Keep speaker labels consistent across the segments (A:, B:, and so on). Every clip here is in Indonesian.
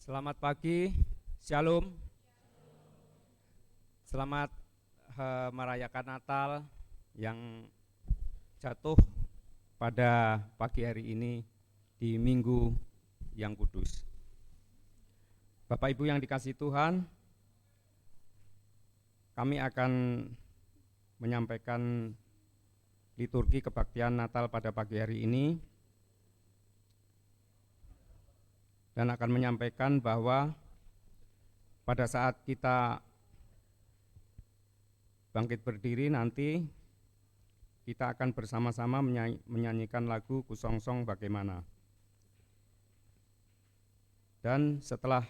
A: Selamat pagi, Shalom. Selamat merayakan Natal yang jatuh pada pagi hari ini di Minggu yang kudus. Bapak Ibu yang dikasihi Tuhan, kami akan menyampaikan liturgi kebaktian Natal pada pagi hari ini dan akan menyampaikan bahwa pada saat kita bangkit berdiri nanti kita akan bersama-sama menyanyikan lagu Kusongsong Bagaimana. Dan setelah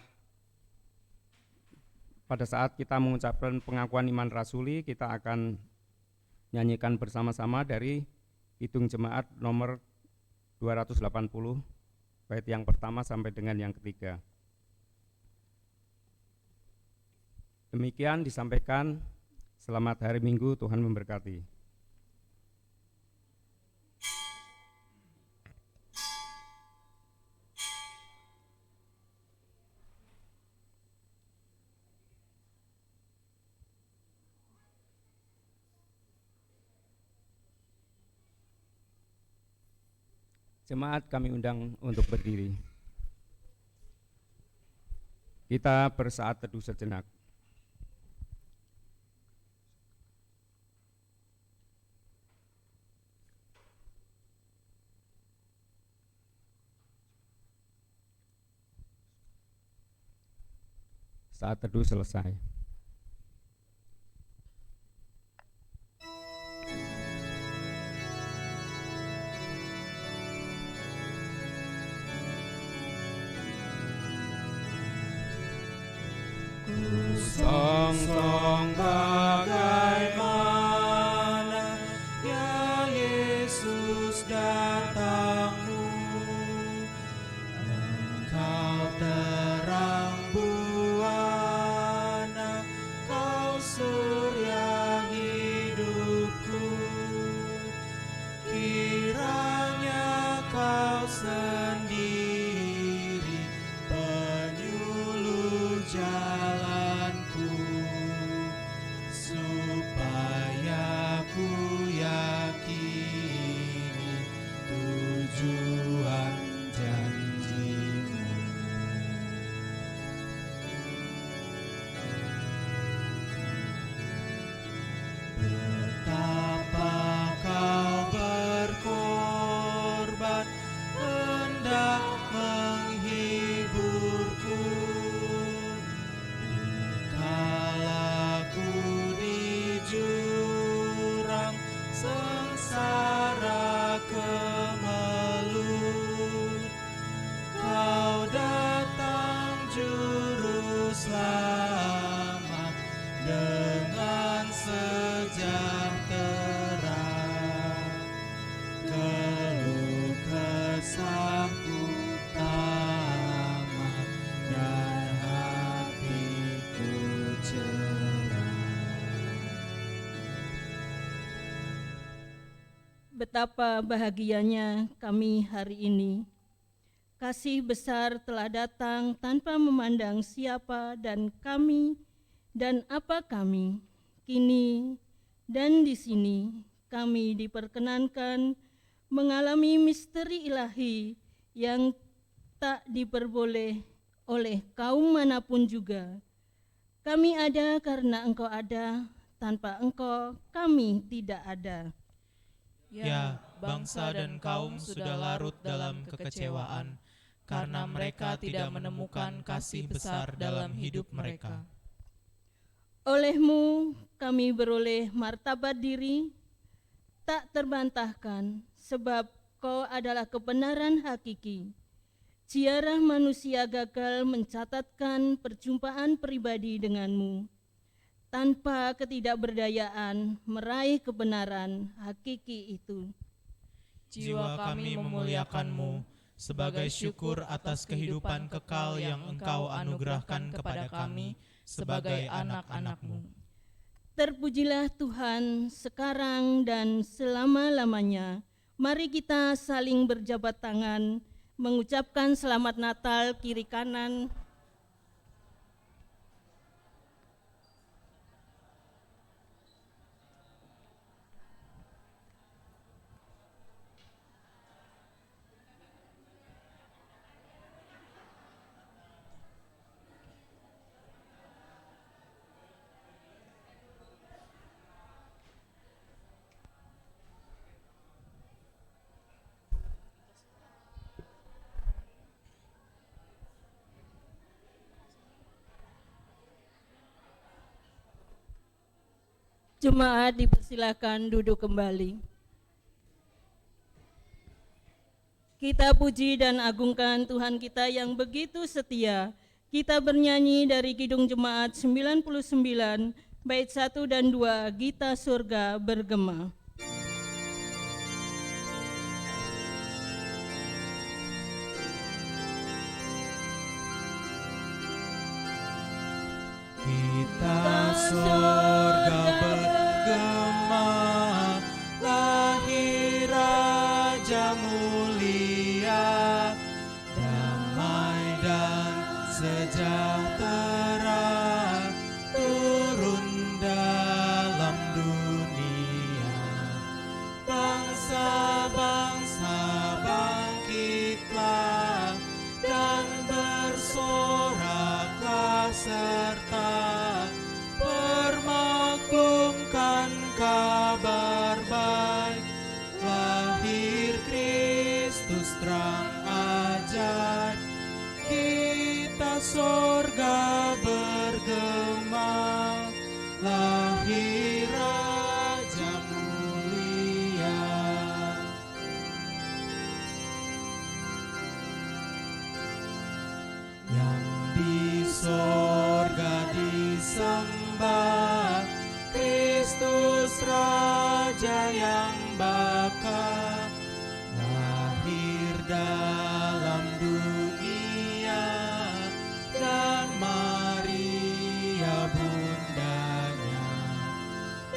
A: pada saat kita mengucapkan pengakuan iman rasuli, kita akan nyanyikan bersama-sama dari Kidung Jemaat nomor 280 bait yang pertama sampai dengan yang ketiga. Demikian disampaikan. Selamat hari Minggu, Tuhan memberkati. Jemaat kami undang untuk berdiri. Kita bersaat teduh sejenak. Saat teduh selesai. Kusongsong bagaimana ya Yesus datangmu, Engkau terang buana, Kau surya hidupku, kiranya Kau sendiri penyuluh jalanku, supaya ku yakini tujuan janjimu. Betapa Kau berkorban hendak menghiburku, kalaku di jurang sengsara kemelut, Kau datang juru selamat dengan sejahtera, keluh kesahku tamat dan hatiku cerah.
B: Betapa bahagianya kami hari ini. Kasih besar telah datang tanpa memandang siapa dan kami dan apa kami. Kini dan di sini kami diperkenankan mengalami misteri ilahi yang tak diperboleh oleh kaum manapun juga. Kami ada karena Engkau ada, tanpa Engkau kami tidak ada.
C: Ya, bangsa dan kaum sudah larut dalam kekecewaan, karena mereka tidak menemukan kasih besar dalam hidup mereka.
B: Oleh-Mu kami beroleh martabat diri, tak terbantahkan, sebab Kau adalah kebenaran hakiki. Ziarah manusia gagal mencatatkan perjumpaan pribadi dengan-Mu, tanpa ketidakberdayaan meraih kebenaran hakiki itu.
C: Jiwa kami memuliakan-Mu sebagai syukur atas kehidupan kekal yang Engkau anugerahkan kepada kami sebagai anak-anak-Mu.
B: Terpujilah Tuhan sekarang dan selama-lamanya. Mari kita saling berjabat tangan, mengucapkan selamat Natal kiri kanan Jemaat dipersilakan duduk kembali. Kita puji dan agungkan Tuhan kita yang begitu setia. Kita bernyanyi dari Kidung Jemaat 99, bait 1 dan 2, Gita Surga Bergema.
C: Kita surga bergema, lahir Raja mulia, damai dan sejahtera turun dalam dunia. Bangsa-bangsa bangkitlah dan bersoraklah serta permaklumkan kabar baik. Lahir Kristus terang ajaib, kita sorga bergema, lahir Raja mulia. Yang di sorga disembah, Kristus Raja yang bakal lahir dalam dunia, dan Maria bundanya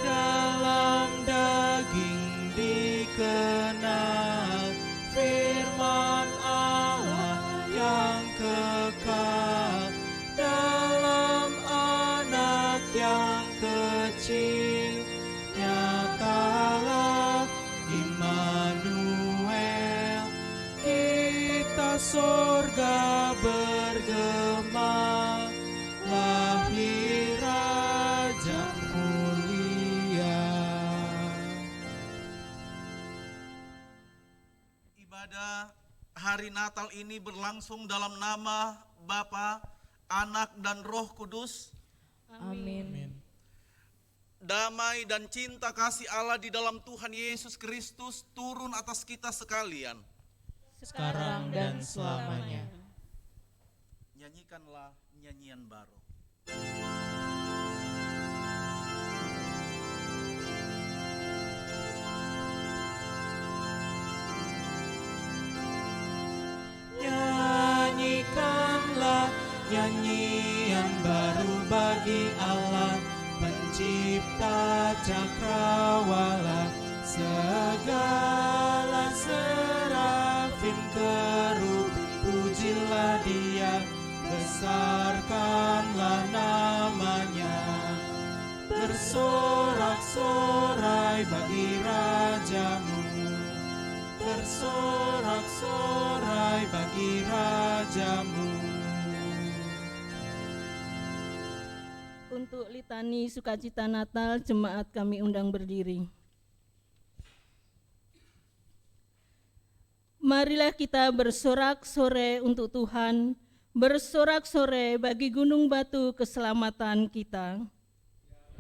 C: dalam daging dikenal, firman Allah yang kekal dalam anak yang kecil. Nyatalah Immanuel, kita sorga bergema, lahir Raja mulia.
D: Ibadah hari Natal ini berlangsung dalam nama Bapa, Anak, dan Roh Kudus.
C: Amin.
D: Damai dan cinta kasih Allah di dalam Tuhan Yesus Kristus turun atas kita sekalian.
C: Sekarang dan selamanya.
D: Nyanyikanlah nyanyian baru.
C: Nyanyikanlah nyanyian baru bagi Allah, Pencipta cakrawala. Segala serafim kerubi, pujilah Dia, besarkanlah namanya. Bersorak-sorai bagi Rajamu, bersorak-sorai bagi Rajamu.
B: Untuk litani sukacita Natal, jemaat kami undang berdiri. Marilah kita bersorak-sorai untuk Tuhan, bersorak-sorai bagi gunung batu keselamatan kita.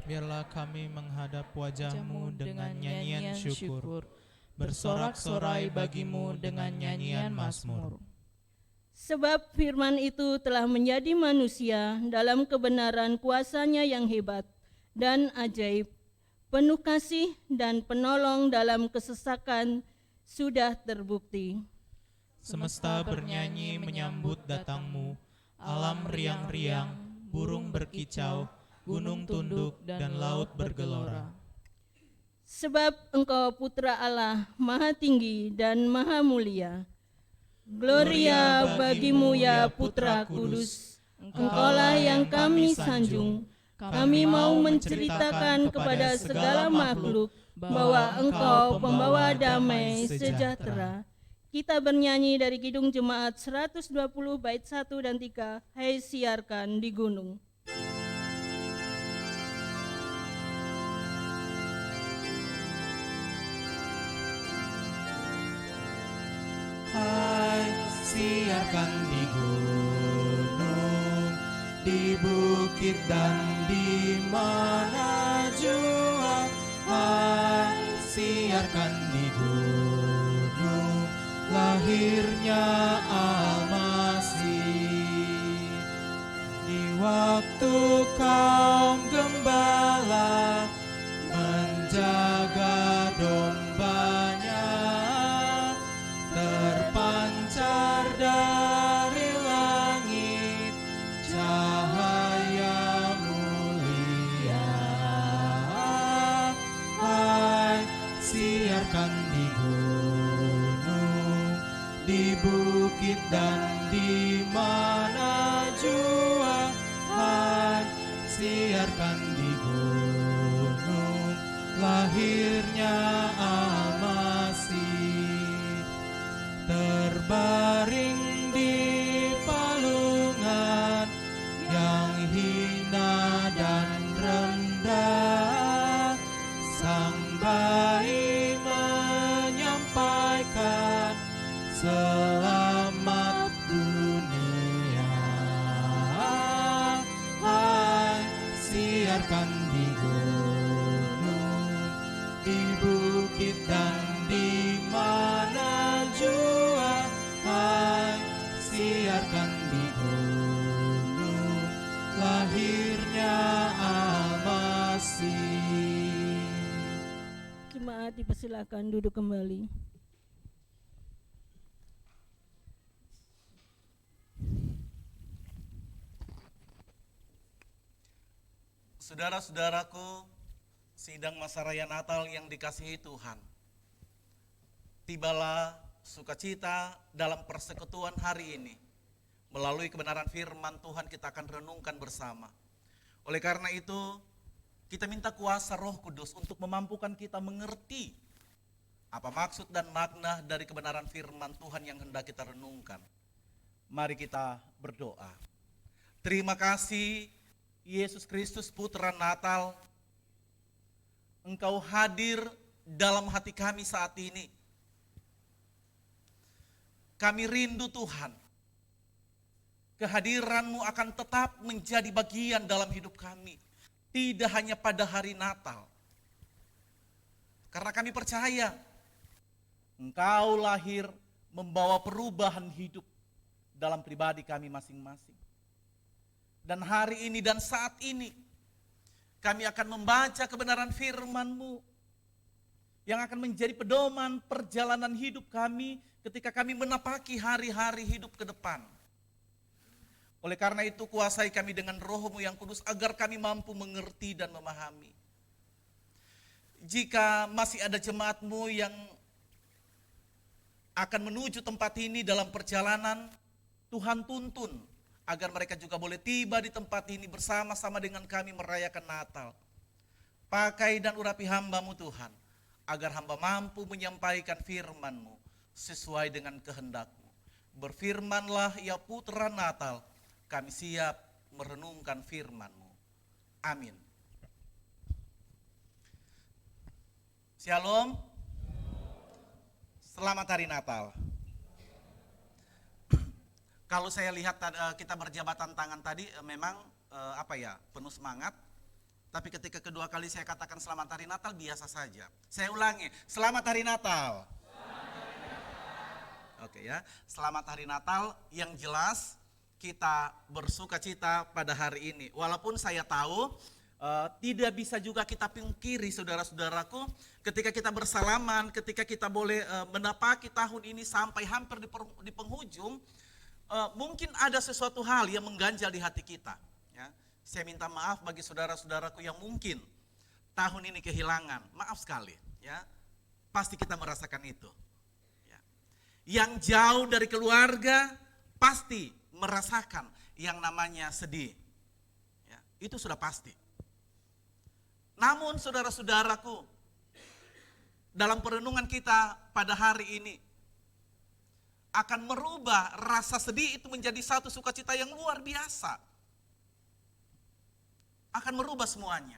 C: Biarlah kami menghadap wajah-Mu dengan nyanyian syukur, bersorak-sorai bagimu dengan nyanyian mazmur.
B: Sebab firman itu telah menjadi manusia dalam kebenaran kuasa-Nya yang hebat dan ajaib, penuh kasih dan penolong dalam kesesakan sudah terbukti.
C: Semesta bernyanyi menyambut datang-Mu, alam riang-riang, burung berkicau, gunung tunduk dan laut bergelora.
B: Sebab Engkau Putra Allah, Maha Tinggi dan Maha Mulia. Gloria bagimu ya Putra Kudus, Engkaulah yang kami sanjung. Kami mau menceritakan kepada segala makhluk bahwa Engkau pembawa damai sejahtera. Kita bernyanyi dari Kidung Jemaat 120 bait 1 dan 3, Hai siarkan di gunung.
C: Hai, siarkan di gunung, di bukit dan di mana jua hai siarkan di gunung lahirnya Al-Masih. Di waktu kaum gembala menjaga dombanya, terpancar dari langit cahaya mulia. Hai siarkan di gunung, di bukit dan di mana jua. Hai siarkan di gunung lahirnya Al-Masih. Terbaring di palungan yang hina dan rendah, sang bayi menyampaikan selamat dunia. Hai siarkan di gunung, di bukit dan di mana jua. Hai siarkan di gunung lahirnya Al-Masih.
B: Jemaat dipersilakan duduk kembali.
D: Saudara-saudaraku, sidang masa raya Natal yang dikasihi Tuhan, tibalah sukacita dalam persekutuan hari ini. Melalui kebenaran firman Tuhan kita akan renungkan bersama. Oleh karena itu, kita minta kuasa Roh Kudus untuk memampukan kita mengerti apa maksud dan makna dari kebenaran firman Tuhan yang hendak kita renungkan. Mari kita berdoa. Terima kasih Yesus Kristus Putra Natal, Engkau hadir dalam hati kami saat ini. Kami rindu Tuhan, kehadiran-Mu akan tetap menjadi bagian dalam hidup kami, tidak hanya pada hari Natal. Karena kami percaya Engkau lahir membawa perubahan hidup dalam pribadi kami masing-masing. Dan hari ini dan saat ini kami akan membaca kebenaran firman-Mu yang akan menjadi pedoman perjalanan hidup kami ketika kami menapaki hari-hari hidup ke depan. Oleh karena itu kuasai kami dengan Roh-Mu yang kudus agar kami mampu mengerti dan memahami. Jika masih ada jemaat-Mu yang akan menuju tempat ini dalam perjalanan, Tuhan tuntun agar mereka juga boleh tiba di tempat ini bersama-sama dengan kami merayakan Natal. Pakai dan urapi hamba-Mu Tuhan, agar hamba mampu menyampaikan firman-Mu sesuai dengan kehendak-Mu. Berfirmanlah ya Putra Natal, kami siap merenungkan firman-Mu. Amin. Shalom. Selamat Hari Natal. Kalau saya lihat kita berjabatan tangan tadi memang penuh semangat. Tapi ketika kedua kali saya katakan selamat hari Natal biasa saja. Saya ulangi, selamat hari Natal. Oke ya, selamat hari Natal yang jelas kita bersukacita pada hari ini. Walaupun saya tahu tidak bisa juga kita pungkiri saudara-saudaraku, ketika kita bersalaman, ketika kita boleh menapaki tahun ini sampai hampir di penghujung, mungkin ada sesuatu hal yang mengganjal di hati kita. Ya. Saya minta maaf bagi saudara-saudaraku yang mungkin tahun ini kehilangan. Maaf sekali. Ya. Pasti kita merasakan itu. Ya. Yang jauh dari keluarga pasti merasakan yang namanya sedih. Ya. Itu sudah pasti. Namun saudara-saudaraku, dalam perenungan kita pada hari ini, akan merubah rasa sedih itu menjadi satu sukacita yang luar biasa. Akan merubah semuanya.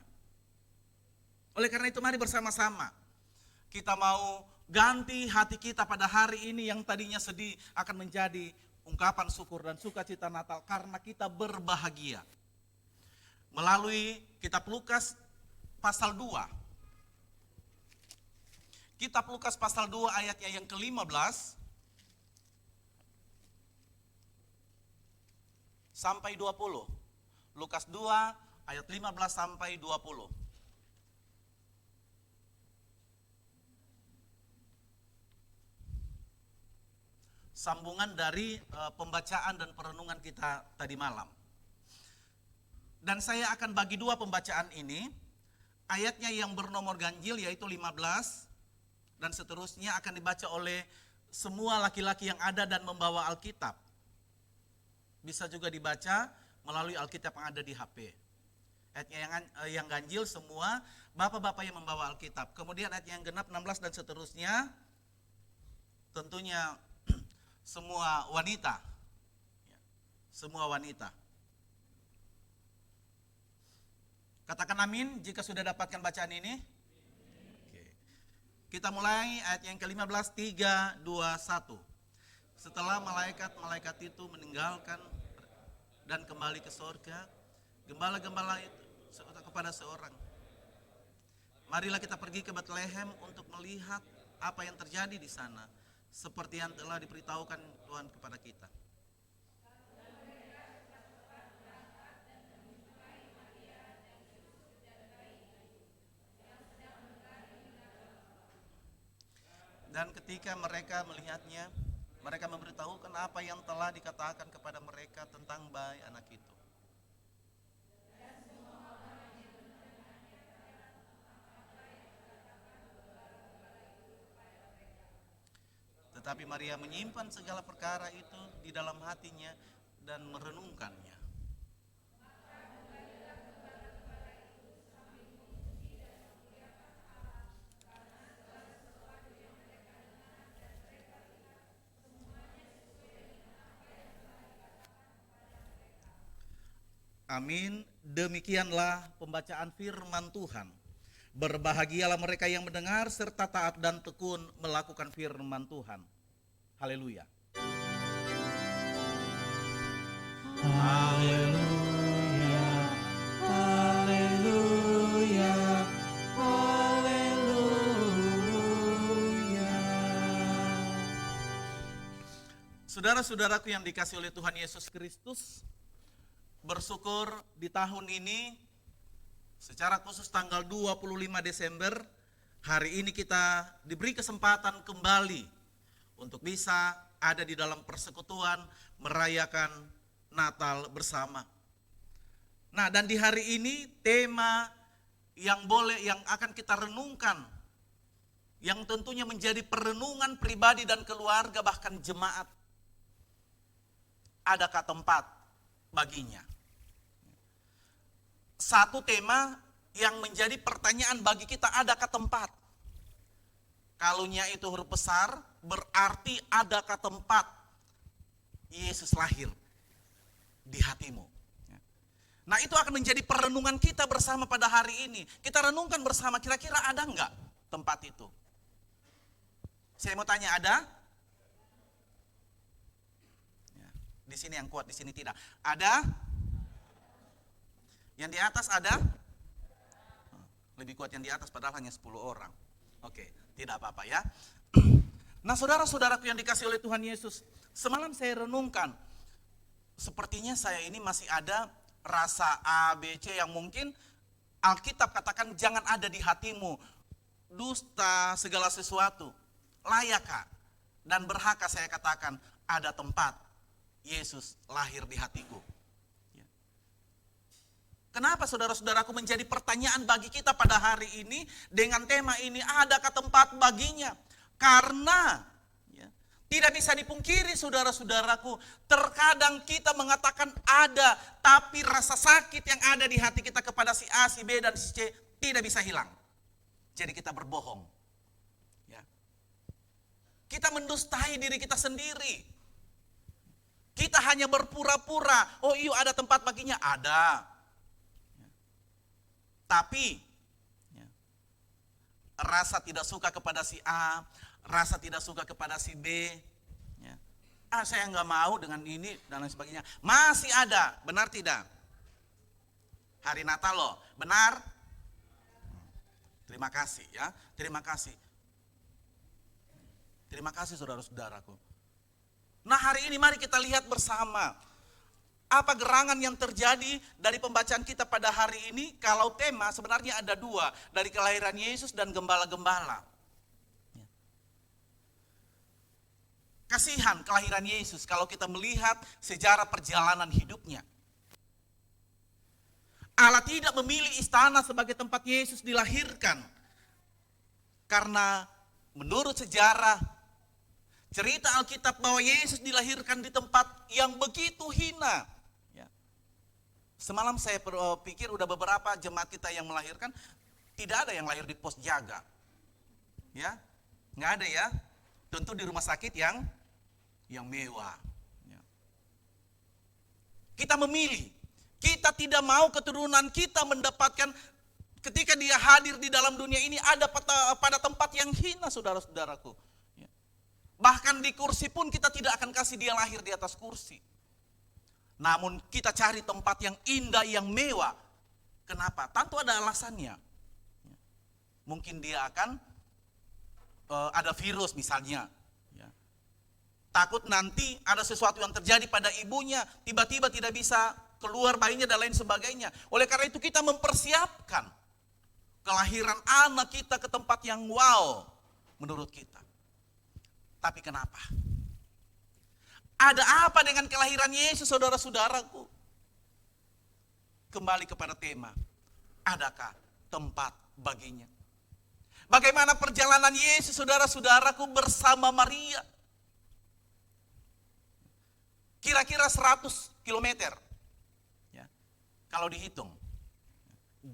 D: Oleh karena itu mari bersama-sama kita mau ganti hati kita pada hari ini yang tadinya sedih akan menjadi ungkapan syukur dan sukacita Natal karena kita berbahagia. Melalui kitab Lukas pasal 2 Kitab Lukas pasal 2 ayatnya yang ke-15 sampai 20. Lukas 2 ayat 15 sampai 20. Sambungan dari pembacaan dan perenungan kita tadi malam. Dan saya akan bagi dua pembacaan ini. Ayatnya yang bernomor ganjil yaitu 15 dan seterusnya akan dibaca oleh semua laki-laki yang ada dan membawa Alkitab. Bisa juga dibaca melalui Alkitab yang ada di HP. Ayatnya yang ganjil semua bapak-bapak yang membawa Alkitab. Kemudian ayat yang genap 16 dan seterusnya tentunya semua wanita. Semua wanita. Katakan amin jika sudah dapatkan bacaan ini. Oke. Kita mulai ayat yang ke-15, 3, 2, 1. Setelah malaikat-malaikat itu meninggalkan dan kembali ke surga, gembala-gembala itu kepada seorang, marilah kita pergi ke Betlehem untuk melihat apa yang terjadi di sana, seperti yang telah diberitahukan Tuhan kepada kita. Dan ketika mereka melihatnya, mereka memberitahukan apa yang telah dikatakan kepada mereka tentang bayi anak itu. Tetapi Maria menyimpan segala perkara itu di dalam hatinya dan merenungkannya. Amin. Demikianlah pembacaan firman Tuhan. Berbahagialah mereka yang mendengar serta taat dan tekun melakukan firman Tuhan. Haleluya.
C: Haleluya, haleluya, haleluya.
D: Saudara-saudaraku yang dikasihi oleh Tuhan Yesus Kristus, bersyukur di tahun ini secara khusus tanggal 25 Desember hari ini kita diberi kesempatan kembali untuk bisa ada di dalam persekutuan merayakan Natal bersama. Nah, dan di hari ini tema yang akan kita renungkan, yang tentunya menjadi perenungan pribadi dan keluarga bahkan jemaat, adakah tempat baginya? Satu tema yang menjadi pertanyaan bagi kita, adakah tempat? Kalunya itu huruf besar, berarti adakah tempat Yesus lahir di hatimu? Nah, itu akan menjadi perenungan kita bersama pada hari ini. Kita renungkan bersama, kira-kira ada enggak tempat itu? Saya mau tanya, ada? Di sini yang kuat, di sini tidak. Ada? Yang di atas ada? Lebih kuat yang di atas padahal hanya 10 orang. Oke, tidak apa-apa ya. Nah, saudara-saudaraku yang dikasihi oleh Tuhan Yesus, semalam saya renungkan, sepertinya saya ini masih ada rasa A, B, C yang mungkin Alkitab katakan jangan ada di hatimu. Dusta segala sesuatu. Layakkah dan berhakkah saya katakan ada tempat Yesus lahir di hatiku? Kenapa saudara-saudaraku menjadi pertanyaan bagi kita pada hari ini dengan tema ini, adakah tempat baginya? Karena tidak bisa dipungkiri saudara-saudaraku, terkadang kita mengatakan ada, tapi rasa sakit yang ada di hati kita kepada si A, si B, dan si C tidak bisa hilang. Jadi kita berbohong. Kita mendustai diri kita sendiri. Kita hanya berpura-pura, oh iya ada tempat baginya, ada. Tapi rasa tidak suka kepada si A, rasa tidak suka kepada si B, saya nggak mau dengan ini dan lain sebagainya, masih ada, benar tidak? Hari Natal loh, benar? Terima kasih ya, terima kasih. Terima kasih saudara-saudaraku. Nah hari ini mari kita lihat bersama apa gerangan yang terjadi dari pembacaan kita pada hari ini. Kalau tema sebenarnya ada dua, dari kelahiran Yesus dan gembala-gembala. Kasihan kelahiran Yesus kalau kita melihat sejarah perjalanan hidupnya. Allah tidak memilih istana sebagai tempat Yesus dilahirkan. Karena menurut sejarah, cerita Alkitab bahwa Yesus dilahirkan di tempat yang begitu hina. Ya. Semalam saya pikir udah beberapa jemaat kita yang melahirkan, tidak ada yang lahir di pos jaga. Ya, nggak ada ya. Tentu di rumah sakit yang mewah. Ya. Kita memilih, kita tidak mau keturunan kita mendapatkan ketika dia hadir di dalam dunia ini ada pada tempat yang hina, saudara-saudaraku. Ya. Bahkan di kursi pun kita tidak akan kasih dia lahir di atas kursi. Namun kita cari tempat yang indah, yang mewah. Kenapa? Tentu ada alasannya. Ya. Mungkin dia akan ada virus misalnya. Ya. Takut nanti ada sesuatu yang terjadi pada ibunya, tiba-tiba tidak bisa keluar bayinya dan lain sebagainya. Oleh karena itu kita mempersiapkan kelahiran anak kita ke tempat yang wow menurut kita. Tapi kenapa? Ada apa dengan kelahiran Yesus, saudara-saudaraku? Kembali kepada tema, adakah tempat baginya? Bagaimana perjalanan Yesus, saudara-saudaraku, bersama Maria? Kira-kira 100 kilometer. Ya, kalau dihitung,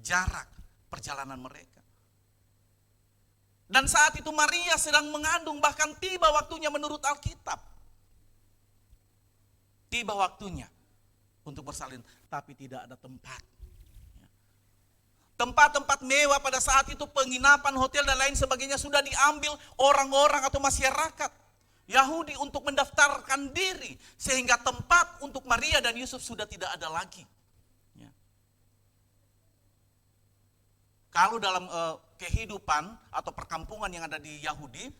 D: jarak perjalanan mereka. Dan saat itu Maria sedang mengandung, bahkan tiba waktunya menurut Alkitab. Tiba waktunya untuk bersalin, tapi tidak ada tempat. Tempat-tempat mewah pada saat itu, penginapan, hotel dan lain sebagainya sudah diambil orang-orang atau masyarakat Yahudi untuk mendaftarkan diri. Sehingga tempat untuk Maria dan Yusuf sudah tidak ada lagi. Ya. Kalau dalam kehidupan atau perkampungan yang ada di Yahudi,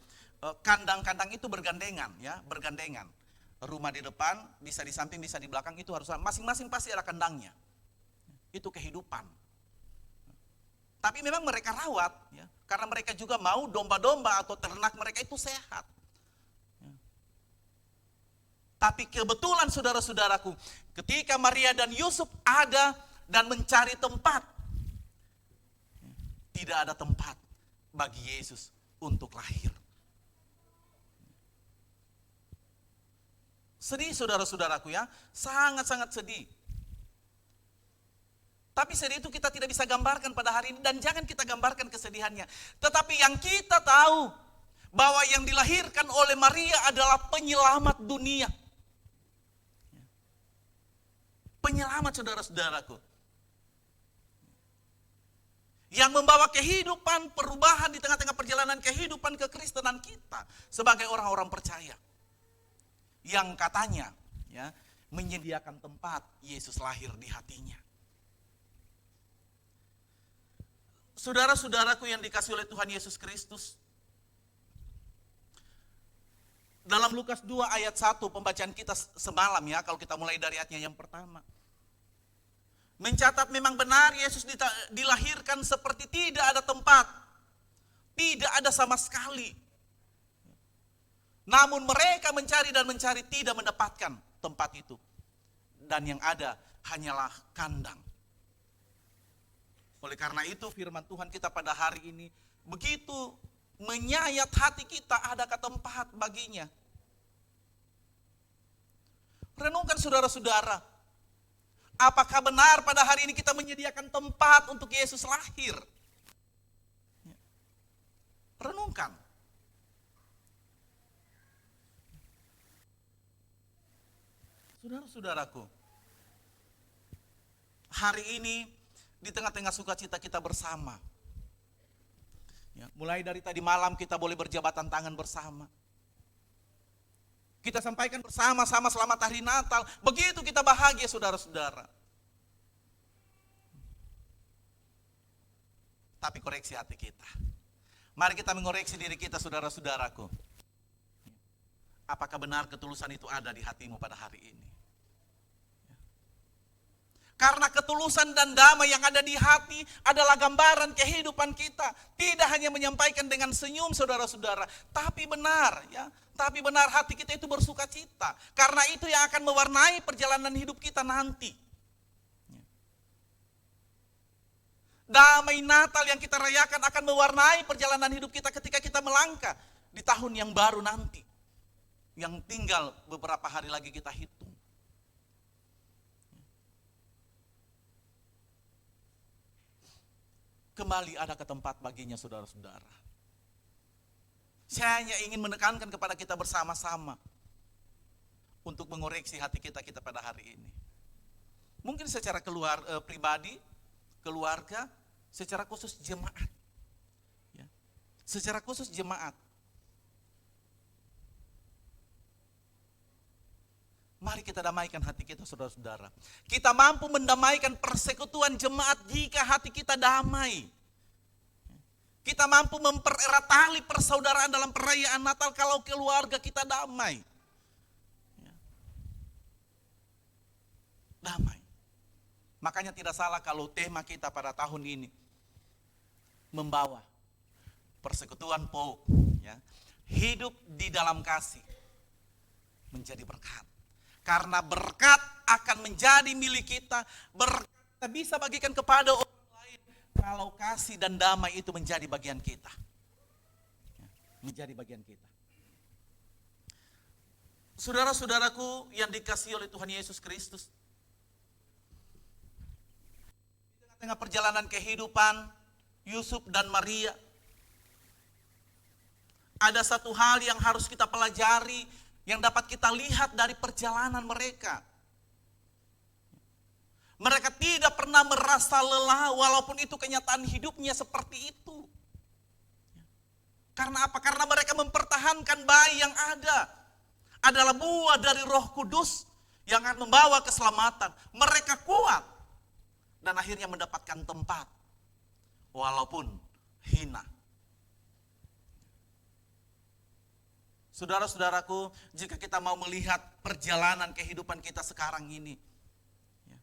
D: kandang-kandang itu bergandengan, ya, bergandengan. Rumah di depan, bisa di samping, bisa di belakang, itu harus masing-masing pasti ada kandangnya. Itu kehidupan. Tapi memang mereka rawat, ya, karena mereka juga mau domba-domba atau ternak mereka itu sehat. Ya. Tapi kebetulan saudara-saudaraku, ketika Maria dan Yusuf ada dan mencari tempat, ya, tidak ada tempat bagi Yesus untuk lahir. Sedih saudara-saudaraku ya, sangat-sangat sedih. Tapi sedih itu kita tidak bisa gambarkan pada hari ini dan jangan kita gambarkan kesedihannya. Tetapi yang kita tahu bahwa yang dilahirkan oleh Maria adalah penyelamat dunia. Penyelamat saudara-saudaraku. Yang membawa kehidupan, perubahan di tengah-tengah perjalanan kehidupan kekristenan kita sebagai orang-orang percaya. Yang katanya ya, menyediakan tempat Yesus lahir di hatinya. Saudara-saudaraku yang dikasihi oleh Tuhan Yesus Kristus, dalam Lukas 2 ayat 1 pembacaan kita semalam ya, kalau kita mulai dari ayatnya yang pertama, mencatat memang benar Yesus dilahirkan seperti tidak ada tempat, tidak ada sama sekali. Namun mereka mencari dan mencari tidak mendapatkan tempat itu. Dan yang ada hanyalah kandang. Oleh karena itu firman Tuhan kita pada hari ini begitu menyayat hati kita, adakah tempat baginya? Renungkan saudara-saudara, apakah benar pada hari ini kita menyediakan tempat untuk Yesus lahir? Renungkan. Saudara-saudaraku, hari ini di tengah-tengah sukacita kita bersama. Ya, mulai dari tadi malam kita boleh berjabatan tangan bersama. Kita sampaikan bersama-sama selamat hari Natal. Begitu kita bahagia saudara-saudara. Tapi koreksi hati kita. Mari kita mengoreksi diri kita saudara-saudaraku. Apakah benar ketulusan itu ada di hatimu pada hari ini? Karena ketulusan dan damai yang ada di hati adalah gambaran kehidupan kita. Tidak hanya menyampaikan dengan senyum saudara-saudara, tapi benar ya. Tapi benar hati kita itu bersuka cita. Karena itu yang akan mewarnai perjalanan hidup kita nanti. Damai Natal yang kita rayakan akan mewarnai perjalanan hidup kita ketika kita melangkah di tahun yang baru nanti. Yang tinggal beberapa hari lagi kita hitung. Kembali ada ke tempat baginya saudara-saudara. Saya hanya ingin menekankan kepada kita bersama-sama untuk mengoreksi hati kita pada hari ini. Mungkin secara pribadi, keluarga, secara khusus jemaat. Ya. Secara khusus jemaat. Mari kita damaikan hati kita saudara-saudara. Kita mampu mendamaikan persekutuan jemaat jika hati kita damai. Kita mampu mempererat tali persaudaraan dalam perayaan Natal kalau keluarga kita damai. Damai. Makanya tidak salah kalau tema kita pada tahun ini membawa persekutuan POUK. Ya. Hidup di dalam kasih menjadi berkat. Karena berkat akan menjadi milik kita, berkat kita bisa bagikan kepada orang lain kalau kasih dan damai itu menjadi bagian kita. Menjadi bagian kita. Saudara-saudaraku yang dikasihi oleh Tuhan Yesus Kristus, di tengah-tengah perjalanan kehidupan Yusuf dan Maria, ada satu hal yang harus kita pelajari, yang dapat kita lihat dari perjalanan mereka. Mereka tidak pernah merasa lelah walaupun itu kenyataan hidupnya seperti itu. Karena apa? Karena mereka mempertahankan bayi yang ada. Adalah buah dari Roh Kudus yang akan membawa keselamatan. Mereka kuat dan akhirnya mendapatkan tempat walaupun hina. Saudara-saudaraku, jika kita mau melihat perjalanan kehidupan kita sekarang ini, ya,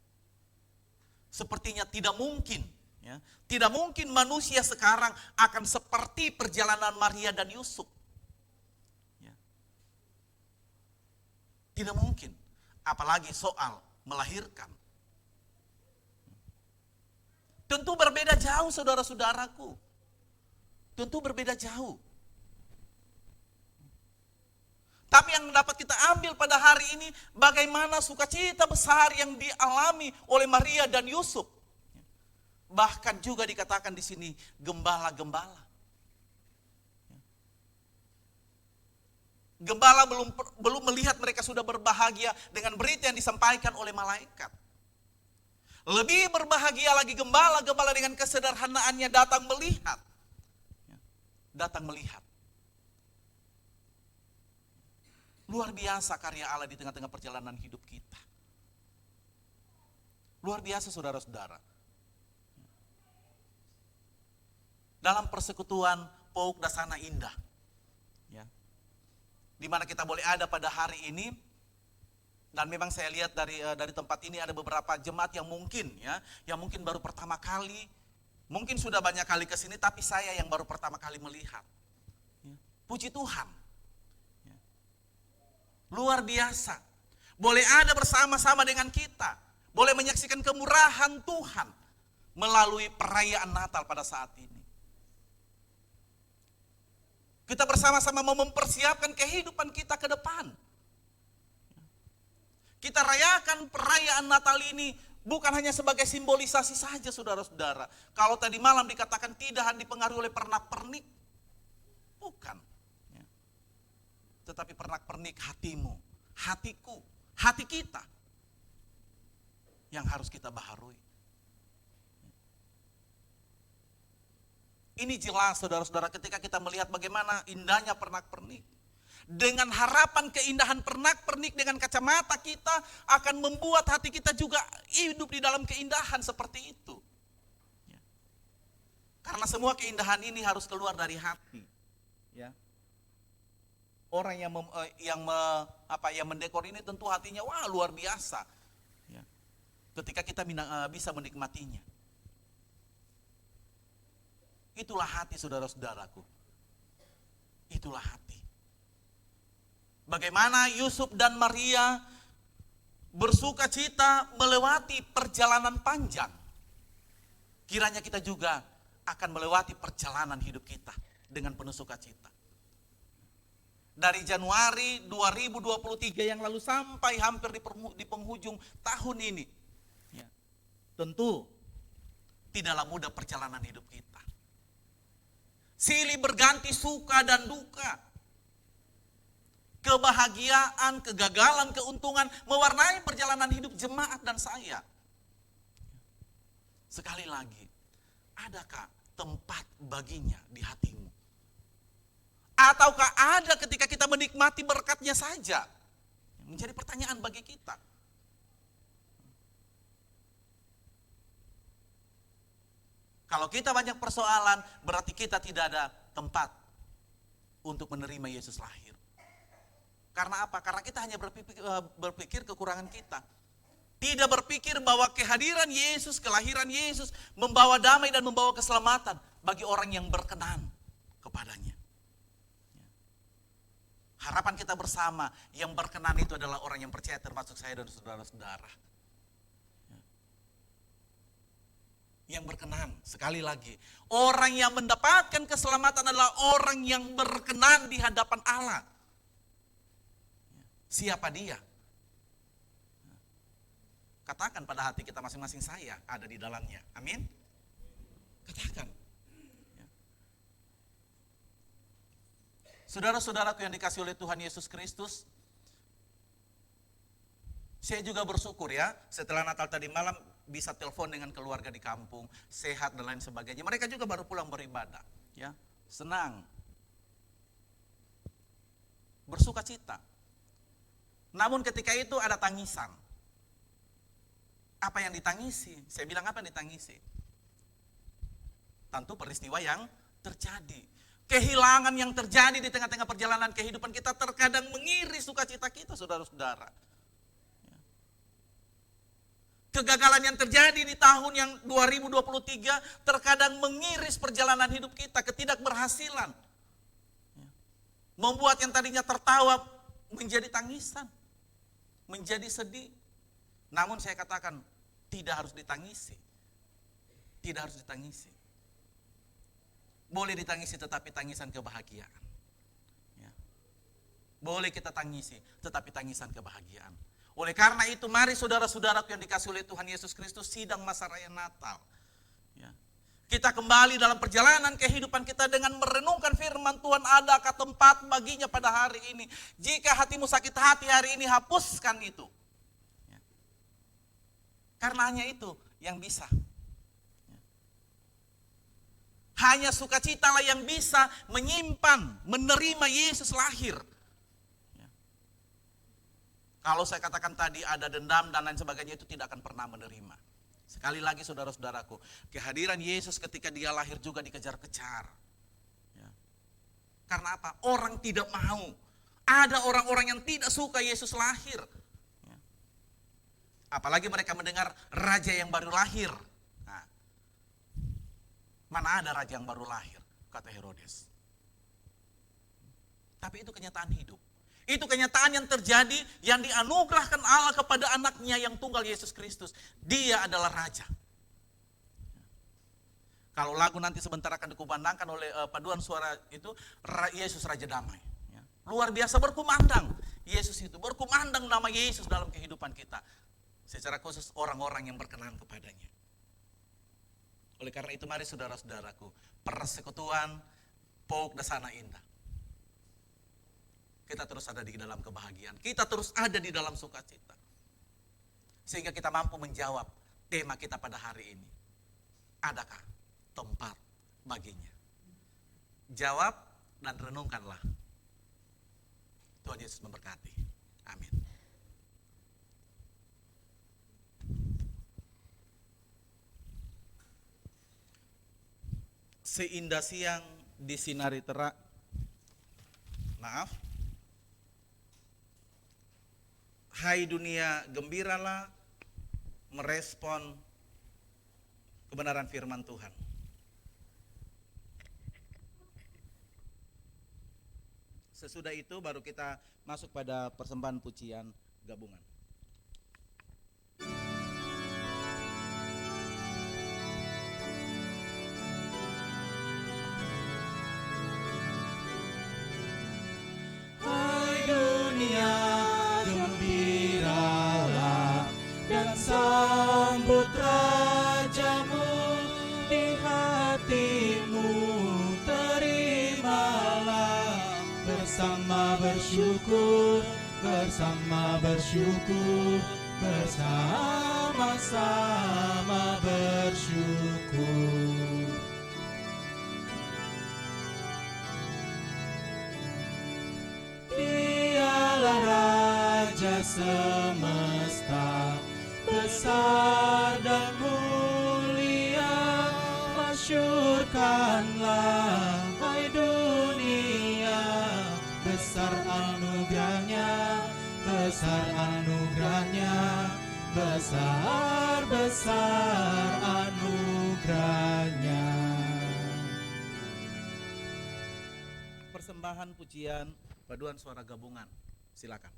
D: sepertinya tidak mungkin, ya, tidak mungkin manusia sekarang akan seperti perjalanan Maria dan Yusuf. Ya. Tidak mungkin, apalagi soal melahirkan. Tentu berbeda jauh saudara-saudaraku, tentu berbeda jauh. Tapi yang dapat kita ambil pada hari ini, bagaimana sukacita besar yang dialami oleh Maria dan Yusuf. Bahkan juga dikatakan di sini gembala-gembala. Gembala belum melihat mereka sudah berbahagia dengan berita yang disampaikan oleh malaikat. Lebih berbahagia lagi gembala-gembala dengan kesederhanaannya datang melihat. Datang melihat. Luar biasa karya Allah di tengah-tengah perjalanan hidup kita. Luar biasa saudara-saudara. Dalam persekutuan POUK Dasana Indah. Ya. Di mana kita boleh ada pada hari ini. Dan memang saya lihat dari tempat ini ada beberapa jemaat yang mungkin baru pertama kali. Mungkin sudah banyak kali ke sini, tapi saya yang baru pertama kali melihat. Ya. Puji Tuhan. Luar biasa. Boleh ada bersama-sama dengan kita. Boleh menyaksikan kemurahan Tuhan melalui perayaan Natal pada saat ini. Kita bersama-sama mau mempersiapkan kehidupan kita ke depan. Kita rayakan perayaan Natal ini bukan hanya sebagai simbolisasi saja saudara-saudara. Kalau tadi malam dikatakan tidak dipengaruhi oleh pernak-pernik. Bukan. Tetapi pernak-pernik hatimu, hatiku, hati kita yang harus kita baharui. Ini jelas saudara-saudara ketika kita melihat bagaimana indahnya pernak-pernik. Dengan harapan keindahan pernak-pernik dengan kacamata kita akan membuat hati kita juga hidup di dalam keindahan seperti itu. Karena semua keindahan ini harus keluar dari hati. Ya. orang yang mendekor ini tentu hatinya wah luar biasa. Ya. Ketika kita bisa menikmatinya. Itulah hati saudara-saudaraku. Itulah hati. Bagaimana Yusuf dan Maria bersuka cita melewati perjalanan panjang. Kiranya kita juga akan melewati perjalanan hidup kita dengan penuh sukacita. Dari Januari 2023 yang lalu sampai hampir di penghujung tahun ini. Ya, tentu tidaklah mudah perjalanan hidup kita. Silih berganti suka dan duka. Kebahagiaan, kegagalan, keuntungan mewarnai perjalanan hidup jemaat dan saya. Sekali lagi, adakah tempat baginya di hatimu? Ataukah ada ketika kita menikmati berkatnya saja? Menjadi pertanyaan bagi kita. Kalau kita banyak persoalan, berarti kita tidak ada tempat untuk menerima Yesus lahir. Karena apa? Karena kita hanya berpikir kekurangan kita. Tidak berpikir bahwa kehadiran Yesus, kelahiran Yesus membawa damai dan membawa keselamatan bagi orang yang berkenan kepadanya. Harapan kita bersama yang berkenan itu adalah orang yang percaya, termasuk saya dan saudara-saudara. Yang berkenan, sekali lagi, orang yang mendapatkan keselamatan adalah orang yang berkenan di hadapan Allah. Siapa dia? Katakan pada hati kita masing-masing, saya ada di dalamnya. Amin. Katakan. Saudara-saudaraku yang dikasihi oleh Tuhan Yesus Kristus, saya juga bersyukur ya, setelah Natal tadi malam bisa telepon dengan keluarga di kampung, sehat dan lain sebagainya. Mereka juga baru pulang beribadah, ya. Senang. Bersuka cita. Namun ketika itu ada tangisan. Apa yang ditangisi? Saya bilang apa yang ditangisi? Tentu peristiwa yang terjadi. Kehilangan yang terjadi di tengah-tengah perjalanan kehidupan kita terkadang mengiris sukacita kita, saudara-saudara. Kegagalan yang terjadi di tahun yang 2023 terkadang mengiris perjalanan hidup kita, ketidakberhasilan. Membuat yang tadinya tertawa menjadi tangisan, menjadi sedih. Namun saya katakan, tidak harus ditangisi. Tidak harus ditangisi. Boleh ditangisi tetapi tangisan kebahagiaan. Ya. Boleh kita tangisi tetapi tangisan kebahagiaan. Oleh karena itu mari saudara-saudaraku yang dikasihi oleh Tuhan Yesus Kristus, sidang masa raya Natal. Ya. Kita kembali dalam perjalanan kehidupan kita dengan merenungkan firman Tuhan, adakah tempat baginya pada hari ini. Jika hatimu sakit hati hari ini, hapuskan itu. Karena hanya itu yang bisa. Hanya sukacitalah yang bisa menyimpan, menerima Yesus lahir. Kalau saya katakan tadi ada dendam dan lain sebagainya, itu tidak akan pernah menerima. Sekali lagi saudara-saudaraku, kehadiran Yesus ketika dia lahir juga dikejar-kejar. Karena apa? Orang tidak mau. Ada orang-orang yang tidak suka Yesus lahir. Apalagi mereka mendengar raja yang baru lahir. Nah, mana ada raja yang baru lahir, kata Herodes. Tapi itu kenyataan hidup. Itu kenyataan yang terjadi, yang dianugerahkan Allah kepada anaknya yang tunggal Yesus Kristus. Dia adalah raja. Kalau lagu nanti sebentar akan dikumandangkan oleh paduan suara itu, Yesus Raja Damai. Luar biasa berkumandang. Yesus itu berkumandang nama Yesus dalam kehidupan kita. Secara khusus orang-orang yang berkenan kepadanya. Oleh karena itu mari saudara-saudaraku, persekutuan Pauk Dasana Indah. Kita terus ada di dalam kebahagiaan. Kita terus ada di dalam sukacita. Sehingga kita mampu menjawab tema kita pada hari ini. Adakah tempat baginya? Jawab dan renungkanlah. Tuhan Yesus memberkati. Amin. Seindah siang disinari terang. Maaf, hai dunia gembiralah merespon kebenaran firman Tuhan. Sesudah itu baru kita masuk pada persembahan pujian gabungan.
C: Hai dunia, gembiralah dan sambut rajamu, di hatimu terimalah bersama bersyukur, bersama-sama bersyukur. Dialah Raja semesta, besar dan mulia, masyurkanlah hai dunia, besar anugerahnya, besar anugerahnya.
D: Persembahan pujian paduan suara gabungan. Silakan.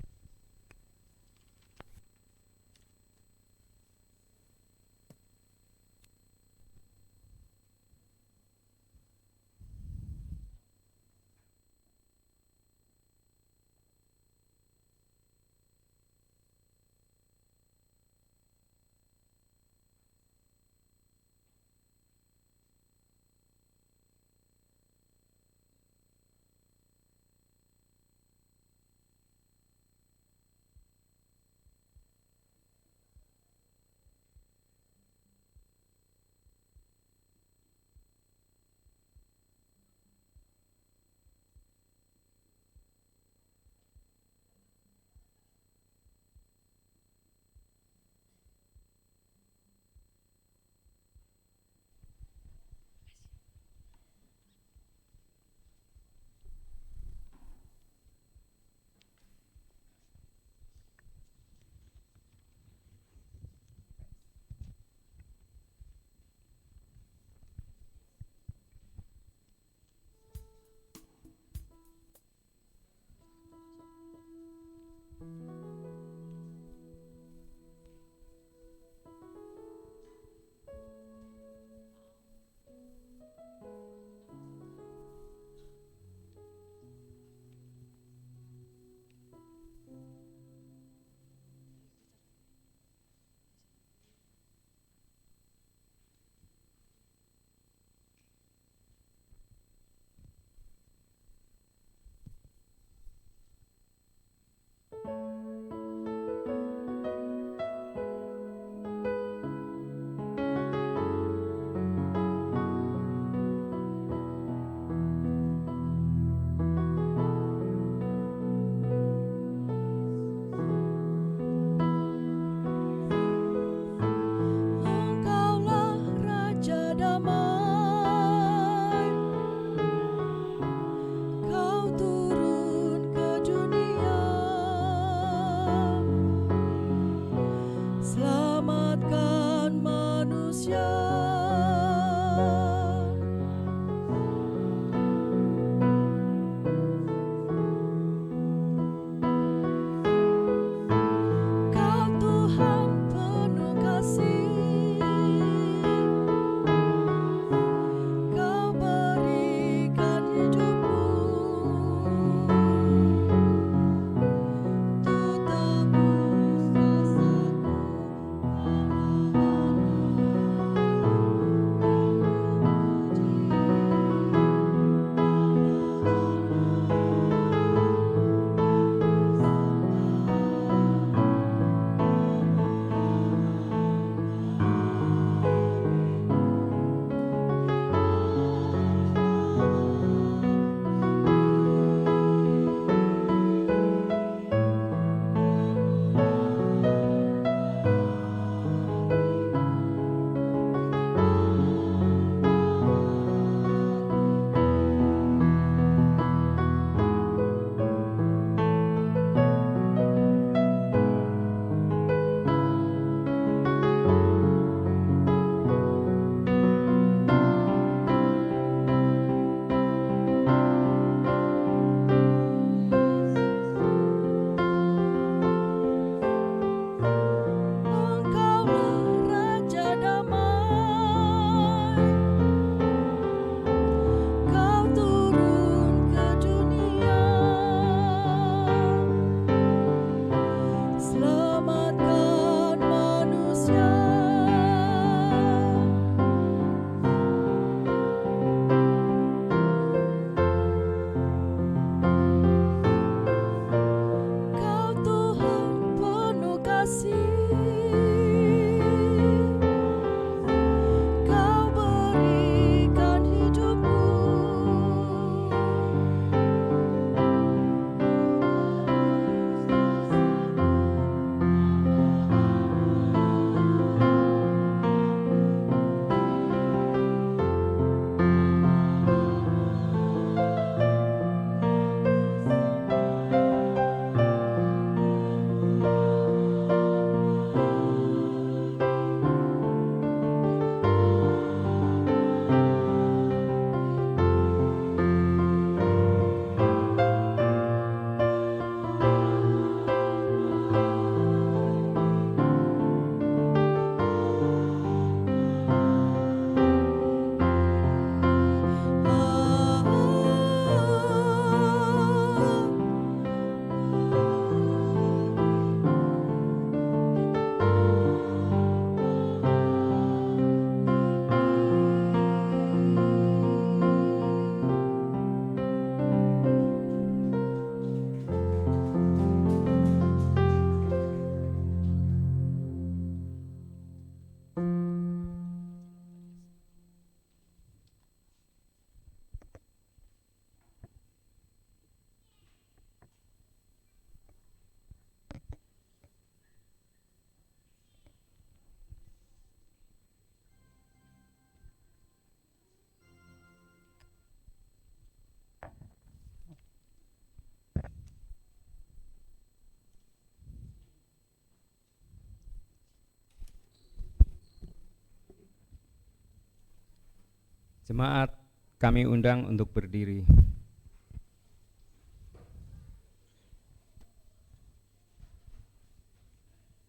A: Jemaat kami undang untuk berdiri.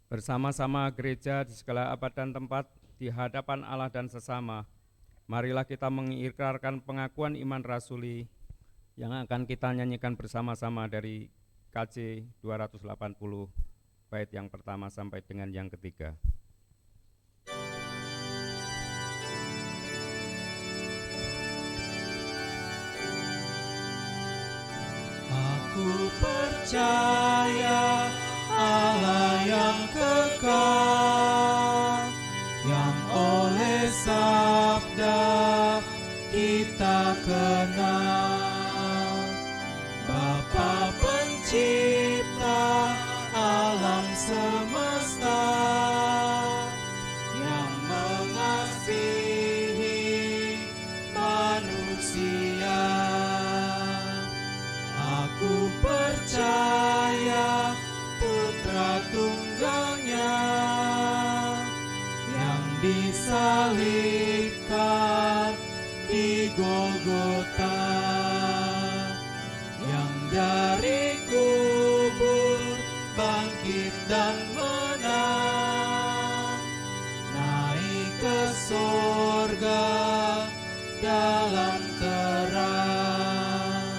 A: Bersama-sama gereja di segala abad dan tempat, di hadapan Allah dan sesama, marilah kita mengikrarkan pengakuan iman rasuli yang akan kita nyanyikan bersama-sama dari KJ 280, bait yang pertama sampai dengan yang ketiga.
C: Aku percaya Allah yang kekal, yang oleh sabda kita kenal, Bapa pencipta alam semesta, yang mengasihi manusia. Aku percaya Putra Tunggalnya yang disalibkan di Golgota, yang dari kubur bangkit dan menang, naik ke sorga dalam terang.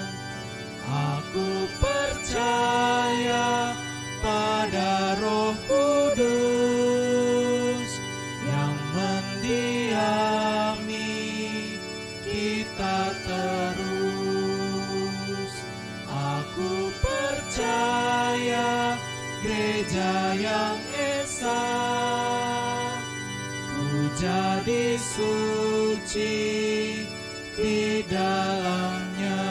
C: Aku percaya pada Roh Kudus yang mendiami kita terus. Aku percaya gereja yang esa, ku jadi suci di dalamnya.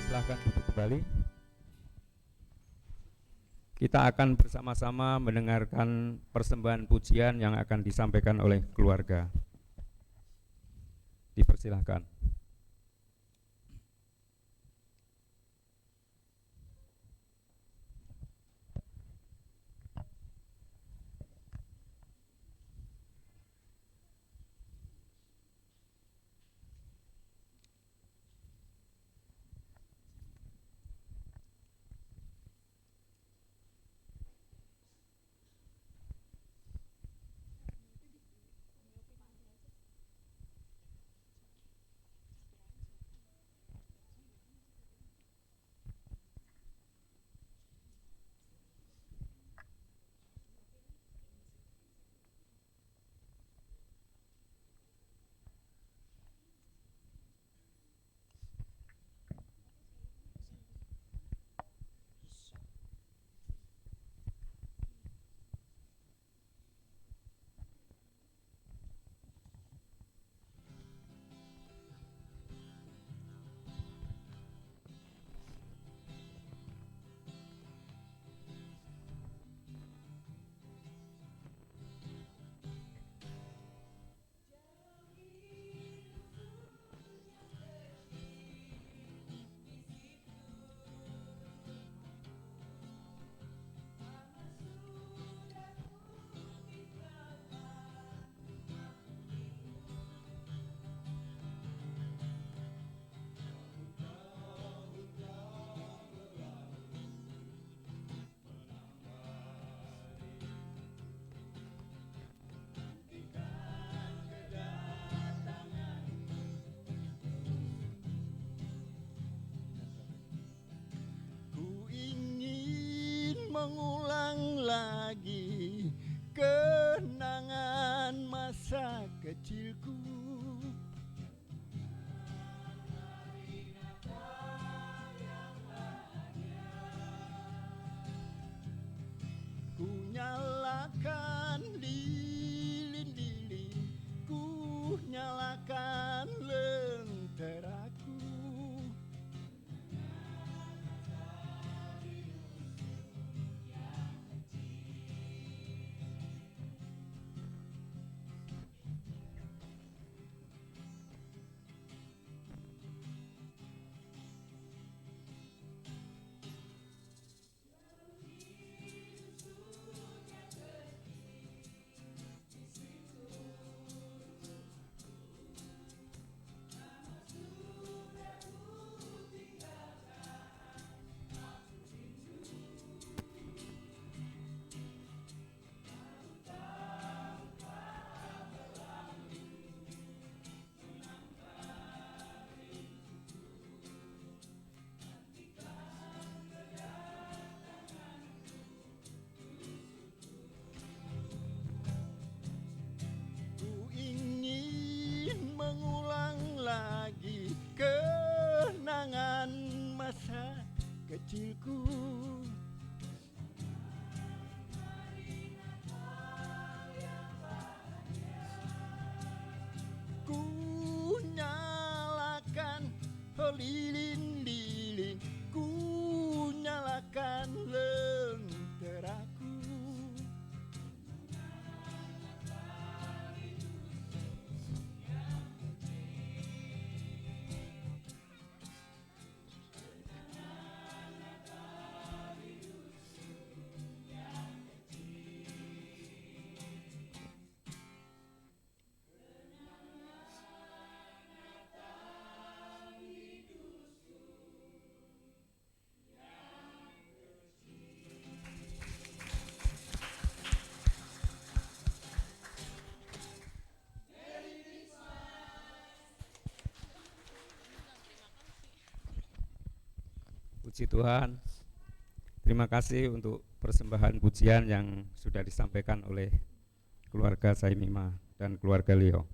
A: Silakan duduk kembali. Kita akan bersama-sama mendengarkan persembahan pujian yang akan disampaikan oleh keluarga. Dipersilahkan.
E: kecilku. Ku nyalakan lilin-lilin, ku nyalakan lenteraku.
A: Puji Tuhan. Terima kasih untuk persembahan pujian yang sudah disampaikan oleh keluarga Saimima dan keluarga Leo.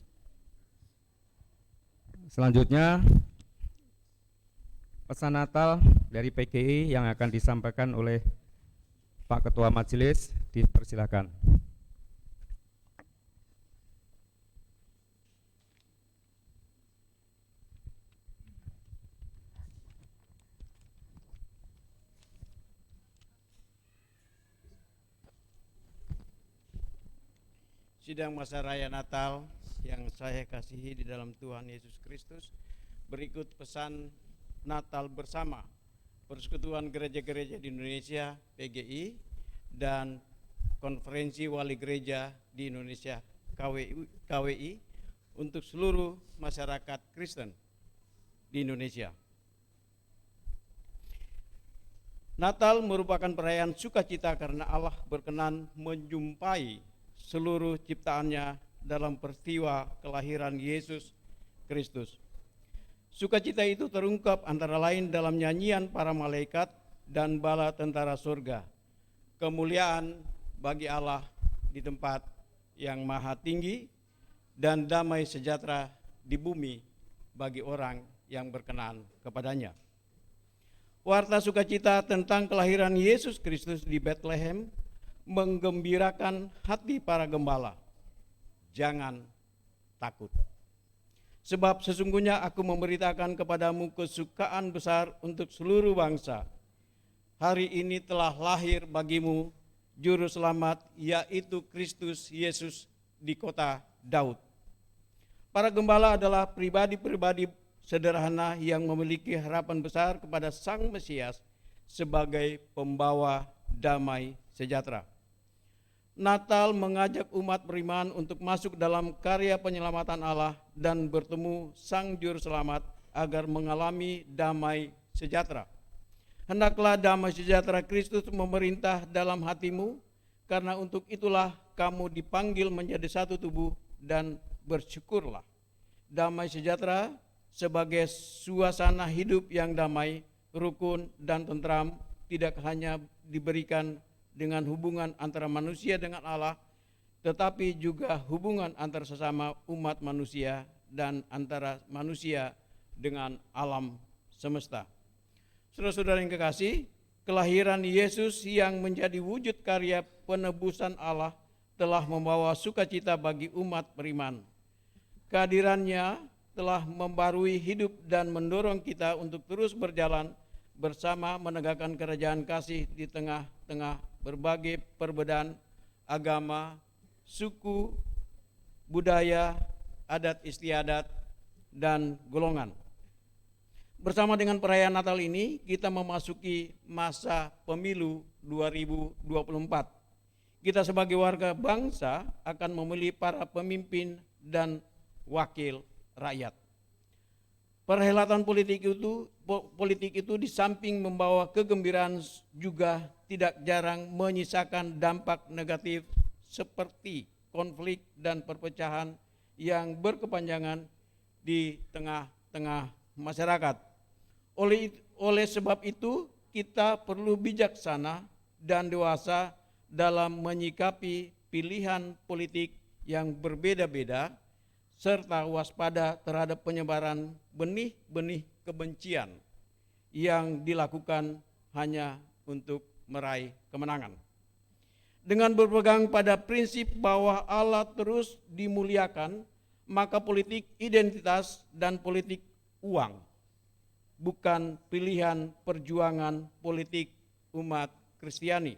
A: Selanjutnya pesan Natal dari PGI yang akan disampaikan oleh Pak Ketua Majelis, dipersilakan.
E: Sidang masa raya Natal yang saya kasihi di dalam Tuhan Yesus Kristus, berikut pesan Natal bersama Persekutuan Gereja-Gereja di Indonesia PGI dan Konferensi Wali Gereja di Indonesia KWI untuk seluruh masyarakat Kristen di Indonesia. Natal merupakan perayaan sukacita karena Allah berkenan menjumpai seluruh ciptaannya dalam peristiwa kelahiran Yesus Kristus. Sukacita itu terungkap antara lain dalam nyanyian para malaikat dan bala tentara surga. Kemuliaan bagi Allah di tempat yang maha tinggi dan damai sejahtera di bumi bagi orang yang berkenan kepadanya. Warta sukacita tentang kelahiran Yesus Kristus di Bethlehem menggembirakan hati para gembala. Jangan takut. Sebab sesungguhnya aku memberitakan kepadamu kesukaan besar untuk seluruh bangsa. Hari ini telah lahir bagimu juru selamat, yaitu Kristus Yesus di kota Daud. Para gembala adalah pribadi-pribadi sederhana yang memiliki harapan besar kepada Sang Mesias sebagai pembawa damai sejahtera. Natal mengajak umat beriman untuk masuk dalam karya penyelamatan Allah dan bertemu Sang Juru Selamat agar mengalami damai sejahtera. Hendaklah damai sejahtera Kristus memerintah dalam hatimu, karena untuk itulah kamu dipanggil menjadi satu tubuh, dan bersyukurlah. Damai sejahtera sebagai suasana hidup yang damai, rukun, dan tentram tidak hanya diberikan dengan hubungan antara manusia dengan Allah, tetapi juga hubungan antar sesama umat manusia dan antara manusia dengan alam semesta. Saudara-saudara yang kekasih, kelahiran Yesus yang menjadi wujud karya penebusan Allah telah membawa sukacita bagi umat beriman. Kehadirannya telah membarui hidup dan mendorong kita untuk terus berjalan bersama menegakkan kerajaan kasih di tengah-tengah berbagai perbedaan agama, suku, budaya, adat istiadat, dan golongan. Bersama dengan perayaan Natal ini, kita memasuki masa pemilu 2024. Kita sebagai warga bangsa akan memilih para pemimpin dan wakil rakyat. Perhelatan politik itu di samping membawa kegembiraan juga tidak jarang menyisakan dampak negatif seperti konflik dan perpecahan yang berkepanjangan di tengah-tengah masyarakat. Oleh sebab itu, kita perlu bijaksana dan dewasa dalam menyikapi pilihan politik yang berbeda-beda, serta waspada terhadap penyebaran benih-benih kebencian yang dilakukan hanya untuk meraih kemenangan. Dengan berpegang pada prinsip bahwa Allah terus dimuliakan, maka politik identitas dan politik uang bukan pilihan perjuangan politik umat Kristiani.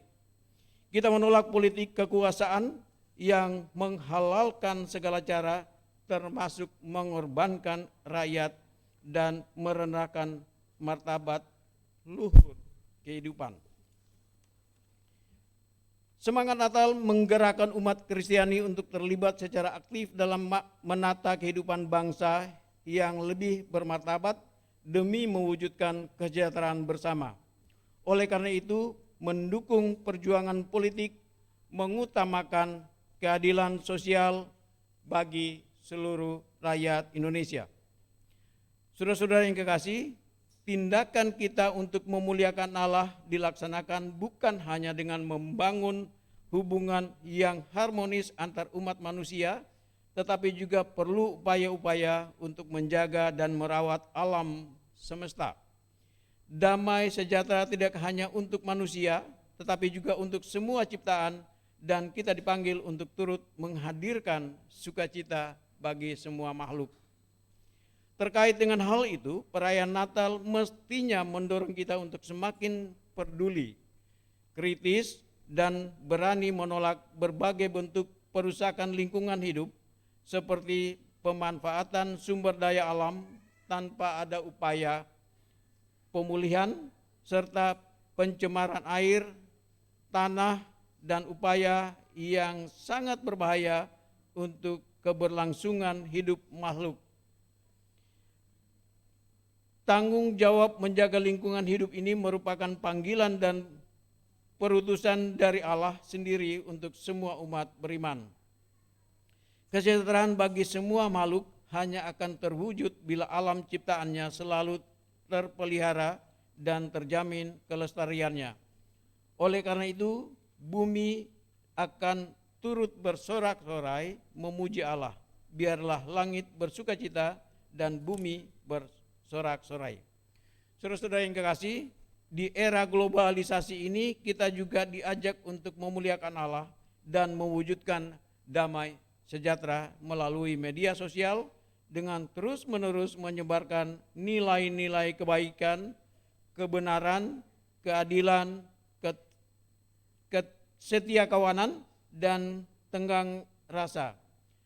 E: Kita menolak politik kekuasaan yang menghalalkan segala cara, termasuk mengorbankan rakyat dan merendahkan martabat luhur kehidupan. Semangat Natal menggerakkan umat Kristiani untuk terlibat secara aktif dalam menata kehidupan bangsa yang lebih bermartabat demi mewujudkan kesejahteraan bersama. Oleh karena itu, mendukung perjuangan politik mengutamakan keadilan sosial bagi seluruh rakyat Indonesia. Saudara-saudara yang kekasih, tindakan kita untuk memuliakan Allah dilaksanakan bukan hanya dengan membangun hubungan yang harmonis antar umat manusia, tetapi juga perlu upaya-upaya untuk menjaga dan merawat alam semesta. Damai sejahtera tidak hanya untuk manusia, tetapi juga untuk semua ciptaan, dan kita dipanggil untuk turut menghadirkan sukacita bagi semua makhluk. Terkait dengan hal itu, perayaan Natal mestinya mendorong kita untuk semakin peduli, kritis, dan berani menolak berbagai bentuk perusakan lingkungan hidup seperti pemanfaatan sumber daya alam tanpa ada upaya pemulihan, serta pencemaran air, tanah, dan upaya yang sangat berbahaya untuk keberlangsungan hidup makhluk. Tanggung jawab menjaga lingkungan hidup ini merupakan panggilan dan perutusan dari Allah sendiri untuk semua umat beriman. Kesejahteraan bagi semua makhluk hanya akan terwujud bila alam ciptaannya selalu terpelihara dan terjamin kelestariannya. Oleh karena itu, bumi akan turut bersorak-sorai memuji Allah. Biarlah langit bersukacita dan bumi bersorak-sorai. Saudara-saudara yang kekasih, di era globalisasi ini kita juga diajak untuk memuliakan Allah dan mewujudkan damai sejahtera melalui media sosial dengan terus-menerus menyebarkan nilai-nilai kebaikan, kebenaran, keadilan, kesetiakawanan, dan tenggang rasa.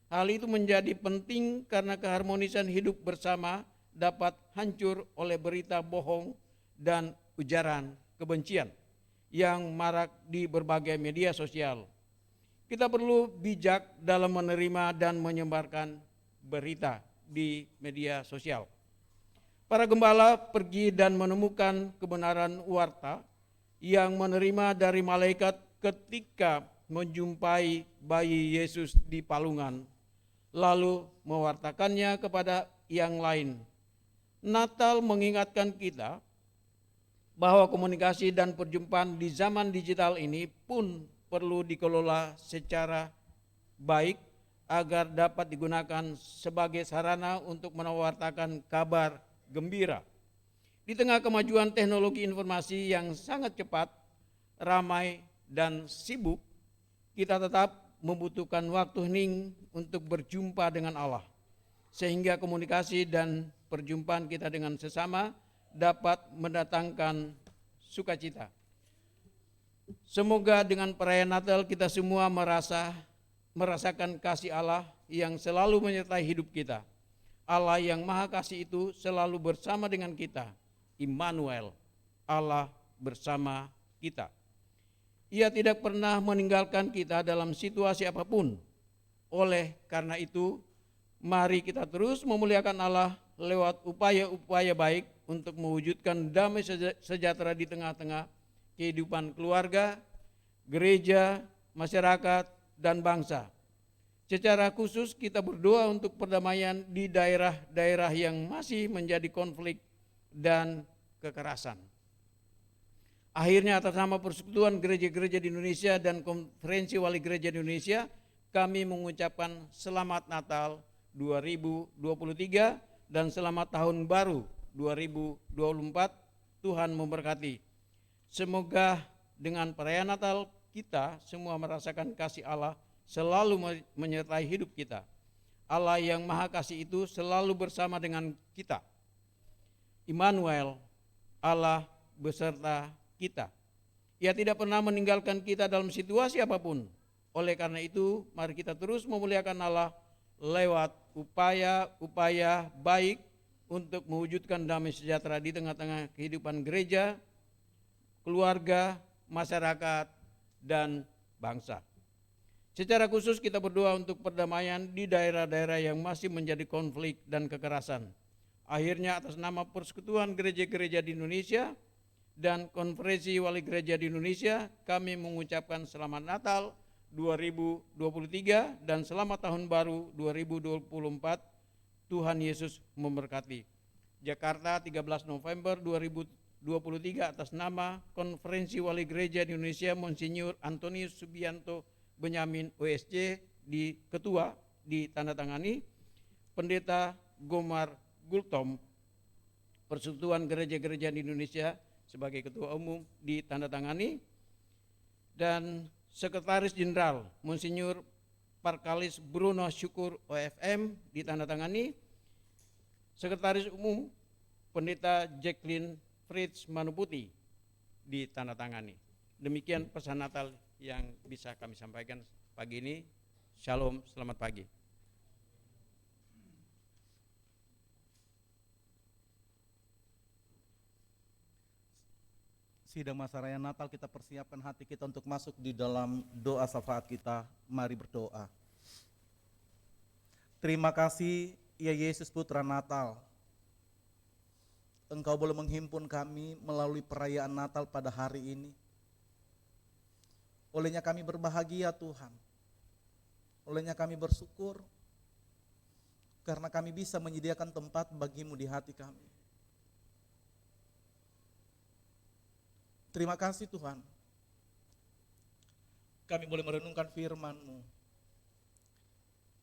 E: Hal itu menjadi penting karena keharmonisan hidup bersama dapat hancur oleh berita bohong dan ujaran kebencian yang marak di berbagai media sosial. Kita perlu bijak dalam menerima dan menyebarkan berita di media sosial. Para gembala pergi dan menemukan kebenaran warta yang menerima dari malaikat ketika menjumpai bayi Yesus di palungan, lalu mewartakannya kepada yang lain. Natal mengingatkan kita bahwa komunikasi dan perjumpaan di zaman digital ini pun perlu dikelola secara baik agar dapat digunakan sebagai sarana untuk mewartakan kabar gembira. Di tengah kemajuan teknologi informasi yang sangat cepat, ramai, dan sibuk, kita tetap membutuhkan waktu hening untuk berjumpa dengan Allah, sehingga komunikasi dan perjumpaan kita dengan sesama dapat mendatangkan sukacita. Semoga dengan perayaan Natal kita semua merasakan kasih Allah yang selalu menyertai hidup kita. Allah yang Maha Kasih itu selalu bersama dengan kita. Immanuel, Allah bersama kita. Ia tidak pernah meninggalkan kita dalam situasi apapun. Oleh karena itu, mari kita terus memuliakan Allah lewat upaya-upaya baik untuk mewujudkan damai sejahtera di tengah-tengah kehidupan keluarga, gereja, masyarakat, dan bangsa. Secara khusus kita berdoa untuk perdamaian di daerah-daerah yang masih menjadi konflik dan kekerasan. Akhirnya, atas nama Persekutuan Gereja-Gereja di Indonesia dan Konferensi Wali Gereja di Indonesia, kami mengucapkan Selamat Natal 2023 dan Selamat Tahun Baru 2024. Tuhan memberkati. Semoga dengan perayaan Natal kita semua merasakan kasih Allah selalu menyertai hidup kita. Allah yang Maha Kasih itu selalu bersama dengan kita. Immanuel, Allah beserta kita. Ia tidak pernah meninggalkan kita dalam situasi apapun. Oleh karena itu, mari kita terus memuliakan Allah lewat upaya-upaya baik untuk mewujudkan damai sejahtera di tengah-tengah kehidupan gereja, keluarga, masyarakat, dan bangsa. Secara khusus kita berdoa untuk perdamaian di daerah-daerah yang masih menjadi konflik dan kekerasan. Akhirnya atas nama Persekutuan Gereja-Gereja di Indonesia dan Konferensi Wali Gereja di Indonesia, kami mengucapkan Selamat Natal 2023 dan Selamat Tahun Baru 2024. Tuhan Yesus memberkati. Jakarta, 13 November 2023, atas nama Konferensi Wali Gereja di Indonesia, Monsinyur Antonius Subianto Benyamin OSC di Ketua ditandatangani, Pendeta Gomar Gultom Persekutuan Gereja-Gereja di Indonesia sebagai Ketua Umum ditandatangani, dan Sekretaris Jenderal Monsinyur Parkalis Bruno Syukur OFM ditandatangani, Sekretaris Umum Pendeta Jacqueline Fritz Manuputi ditandatangani. Demikian pesan Natal yang bisa kami sampaikan pagi ini. Shalom, selamat pagi.
D: Sidang masa raya Natal, kita persiapkan hati kita untuk masuk di dalam doa syafaat kita. Mari berdoa. Terima kasih ya Yesus Putra Natal. Engkau boleh menghimpun kami melalui perayaan Natal pada hari ini. Olehnya kami berbahagia Tuhan. Olehnya kami bersyukur karena kami bisa menyediakan tempat bagimu di hati kami. Terima kasih Tuhan. Kami boleh merenungkan firman-Mu.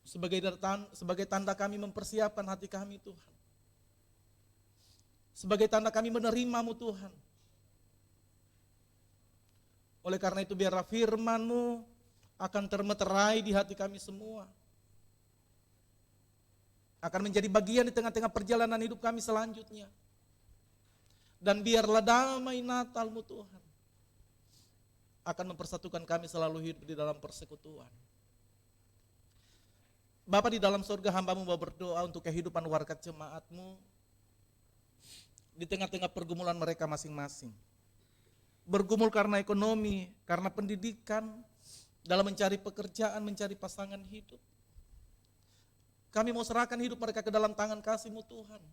D: Sebagai tanda kami mempersiapkan hati kami Tuhan. Sebagai tanda kami menerimamu Tuhan. Oleh karena itu biarlah firman-Mu akan termeterai di hati kami semua. Akan menjadi bagian di tengah-tengah perjalanan hidup kami selanjutnya. Dan biarlah damai Natal-Mu Tuhan akan mempersatukan kami selalu hidup di dalam persekutuan. Bapa di dalam surga, hamba-Mu mau berdoa untuk kehidupan warga jemaat-Mu di tengah-tengah pergumulan mereka masing-masing. Bergumul karena ekonomi, karena pendidikan, dalam mencari pekerjaan, mencari pasangan hidup. Kami mau serahkan hidup mereka ke dalam tangan kasih-Mu Tuhan.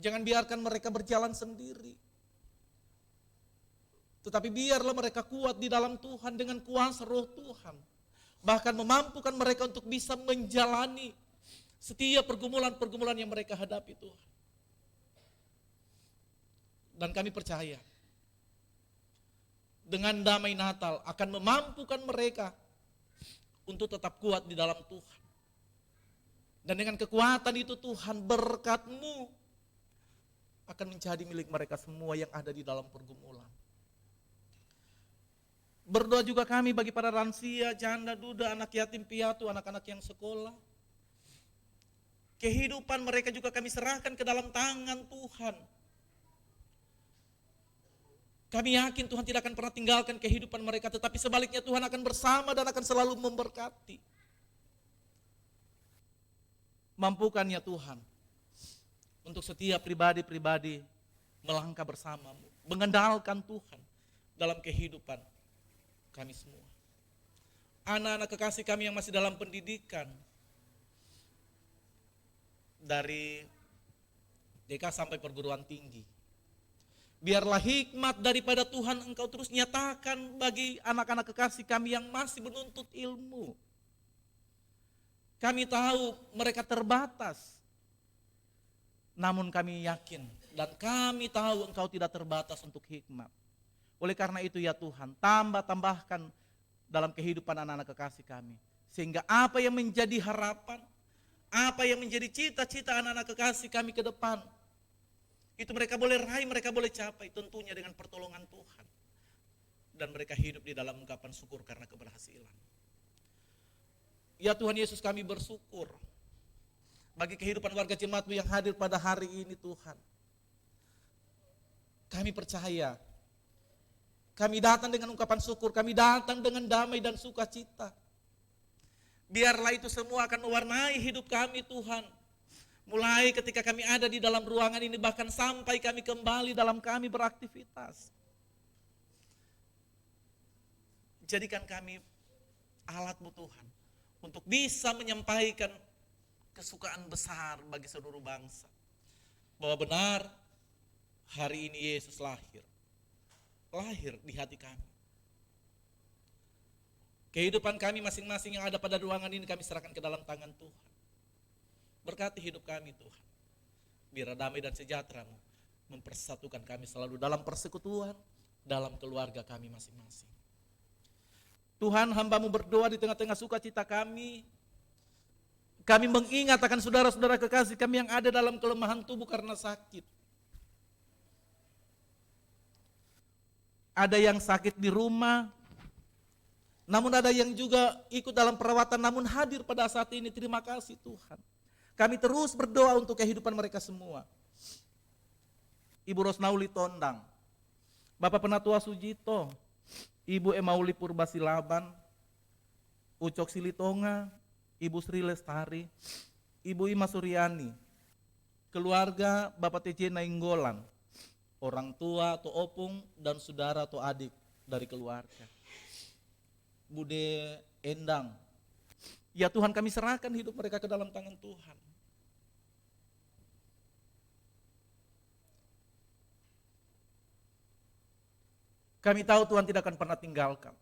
D: Jangan biarkan mereka berjalan sendiri. Tetapi biarlah mereka kuat di dalam Tuhan dengan kuasa Roh Tuhan. Bahkan memampukan mereka untuk bisa menjalani setiap pergumulan-pergumulan yang mereka hadapi Tuhan. Dan kami percaya dengan damai Natal akan memampukan mereka untuk tetap kuat di dalam Tuhan. Dan dengan kekuatan itu Tuhan, berkat-Mu akan menjadi milik mereka semua yang ada di dalam pergumulan. Berdoa juga kami bagi para lansia, janda, duda, anak yatim piatu, anak-anak yang sekolah. Kehidupan mereka juga kami serahkan ke dalam tangan Tuhan. Kami yakin Tuhan tidak akan pernah tinggalkan kehidupan mereka, tetapi sebaliknya Tuhan akan bersama dan akan selalu memberkati. Mampukan ya Tuhan untuk setiap pribadi-pribadi melangkah bersama-Mu, mengendalkan Tuhan dalam kehidupan kami semua. Anak-anak kekasih kami yang masih dalam pendidikan, dari TK sampai perguruan tinggi, biarlah hikmat daripada Tuhan Engkau terus nyatakan bagi anak-anak kekasih kami yang masih menuntut ilmu. Kami tahu mereka terbatas, namun kami yakin dan kami tahu Engkau tidak terbatas untuk hikmat. Oleh karena itu ya Tuhan, tambahkan dalam kehidupan anak-anak kekasih kami. Sehingga apa yang menjadi harapan, apa yang menjadi cita-cita anak-anak kekasih kami ke depan, Itu mereka boleh raih, mereka boleh capai, tentunya dengan pertolongan Tuhan. Dan mereka hidup di dalam ungkapan syukur karena keberhasilan. Ya Tuhan Yesus, kami bersyukur bagi kehidupan warga jemaat-Mu yang hadir pada hari ini Tuhan. Kami percaya, kami datang dengan ungkapan syukur, kami datang dengan damai dan sukacita. Biarlah itu semua akan mewarnai hidup kami Tuhan. Mulai ketika kami ada di dalam ruangan ini, bahkan sampai kami kembali dalam kami beraktivitas. Jadikan kami alat-Mu Tuhan, untuk bisa menyampaikan kesukaan besar bagi seluruh bangsa. Bahwa benar, hari ini Yesus lahir di hati kami. Kehidupan kami masing-masing yang ada pada ruangan ini kami serahkan ke dalam tangan Tuhan. Berkati hidup kami Tuhan. Biar damai dan sejahtera-Mu mempersatukan kami selalu dalam persekutuan, dalam keluarga kami masing-masing. Tuhan, hamba-Mu berdoa di tengah-tengah sukacita kami. Kami mengingat akan saudara-saudara kekasih kami yang ada dalam kelemahan tubuh karena sakit. Ada yang sakit di rumah, namun ada yang juga ikut dalam perawatan namun hadir pada saat ini. Terima kasih Tuhan. Kami terus berdoa untuk kehidupan mereka semua. Ibu Rosnauli Tondang, Bapak Penatua Sujito, Ibu Emauli Purbasilaban, Ucok Silitonga, Ibu Sri Lestari, Ibu Ima Suryani, keluarga Bapak TJ Nainggolan, orang tua atau opung dan saudara atau adik dari keluarga. Bude Endang, ya Tuhan kami serahkan hidup mereka ke dalam tangan Tuhan. Kami tahu Tuhan tidak akan pernah tinggalkan.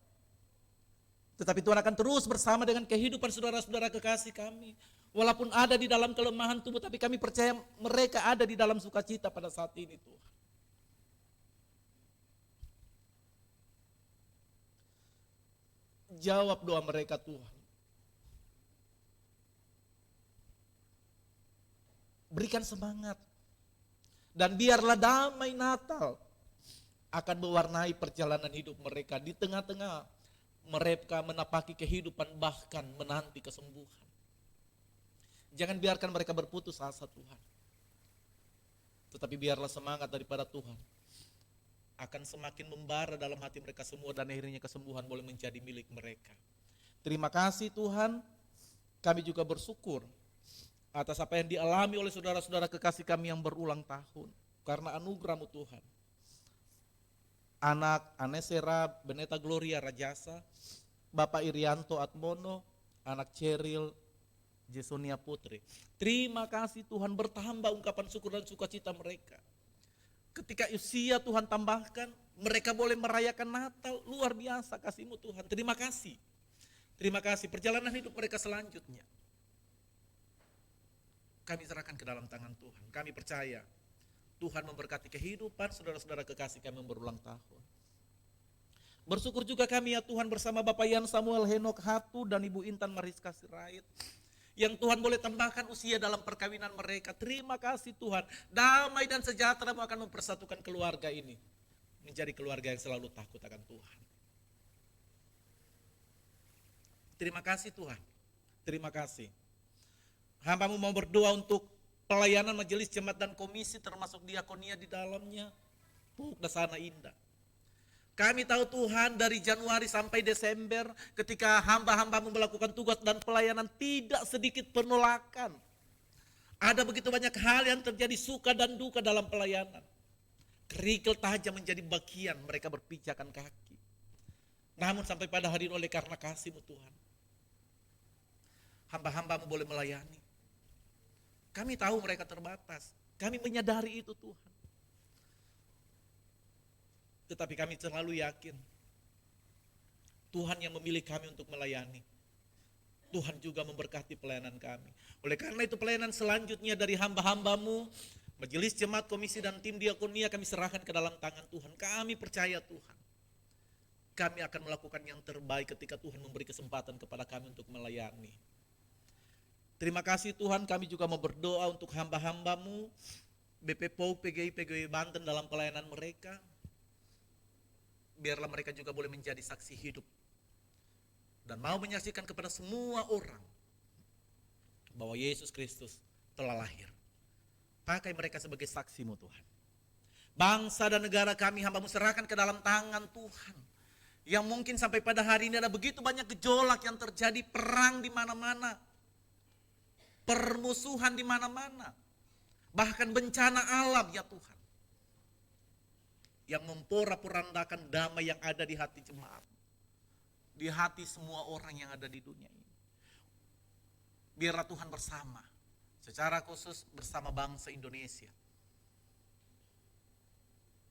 D: Tetapi Tuhan akan terus bersama dengan kehidupan saudara-saudara kekasih kami. Walaupun ada di dalam kelemahan tubuh, tapi kami percaya mereka ada di dalam sukacita pada saat ini Tuhan. Jawab doa mereka Tuhan. Berikan semangat. Dan biarlah damai Natal akan mewarnai perjalanan hidup mereka di tengah-tengah mereka menapaki kehidupan bahkan menanti kesembuhan. Jangan biarkan mereka berputus asa Tuhan. Tetapi biarlah semangat daripada Tuhan akan semakin membara dalam hati mereka semua dan akhirnya kesembuhan boleh menjadi milik mereka. Terima kasih Tuhan. Kami juga bersyukur atas apa yang dialami oleh saudara-saudara kekasih kami yang berulang tahun. Karena anugerah-Mu Tuhan. Anak Anesera Beneta Gloria Rajasa, Bapak Irianto Atmono, anak Ceril Jesonia Putri. Terima kasih Tuhan, bertambah ungkapan syukur dan sukacita mereka. Ketika usia Tuhan tambahkan, mereka boleh merayakan Natal. Luar biasa kasih-Mu Tuhan. Terima kasih. Terima kasih. Perjalanan hidup mereka selanjutnya kami serahkan ke dalam tangan Tuhan. Kami percaya Tuhan memberkati kehidupan saudara-saudara kekasih kami yang berulang tahun. Bersyukur juga kami ya Tuhan bersama Bapak Yan Samuel Henok Hatu dan Ibu Intan Mariska Sirait. Yang Tuhan boleh tambahkan usia dalam perkawinan mereka. Terima kasih Tuhan. Damai dan sejahtera-Mu akan mempersatukan keluarga ini. Menjadi keluarga yang selalu takut akan Tuhan. Terima kasih Tuhan. Terima kasih. Hamba-Mu mau berdoa untuk pelayanan majelis jemaat dan komisi termasuk diakonia di dalamnya. Puk Dasana Indah. Kami tahu Tuhan dari Januari sampai Desember ketika hamba-hamba-Mu melakukan tugas dan pelayanan tidak sedikit penolakan. Ada begitu banyak hal yang terjadi suka dan duka dalam pelayanan. Kerikil tajam menjadi bagian mereka berpijakan kaki. Namun sampai pada hari ini oleh karena kasih-Mu Tuhan, hamba-hamba-Mu boleh melayani. Kami tahu mereka terbatas. Kami menyadari itu Tuhan. Tetapi kami selalu yakin Tuhan yang memilih kami untuk melayani. Tuhan juga memberkati pelayanan kami. Oleh karena itu pelayanan selanjutnya dari hamba-hamba-Mu, majelis jemaat, komisi dan tim diakonia kami serahkan ke dalam tangan Tuhan. Kami percaya Tuhan, kami akan melakukan yang terbaik ketika Tuhan memberi kesempatan kepada kami untuk melayani. Terima kasih Tuhan, kami juga mau berdoa untuk hamba-hamba-Mu BP POU, PGI, PGI Banten dalam pelayanan mereka. Biarlah mereka juga boleh menjadi saksi hidup dan mau menyaksikan kepada semua orang bahwa Yesus Kristus telah lahir. Pakai mereka sebagai saksi-Mu Tuhan. Bangsa dan negara kami hamba-Mu serahkan ke dalam tangan Tuhan. Yang mungkin sampai pada hari ini ada begitu banyak gejolak yang terjadi, perang di mana-mana, permusuhan di mana-mana, bahkan bencana alam ya Tuhan, yang memporak-porandakan damai yang ada di hati jemaat, di hati semua orang yang ada di dunia ini. Biarlah Tuhan bersama, secara khusus bersama bangsa Indonesia.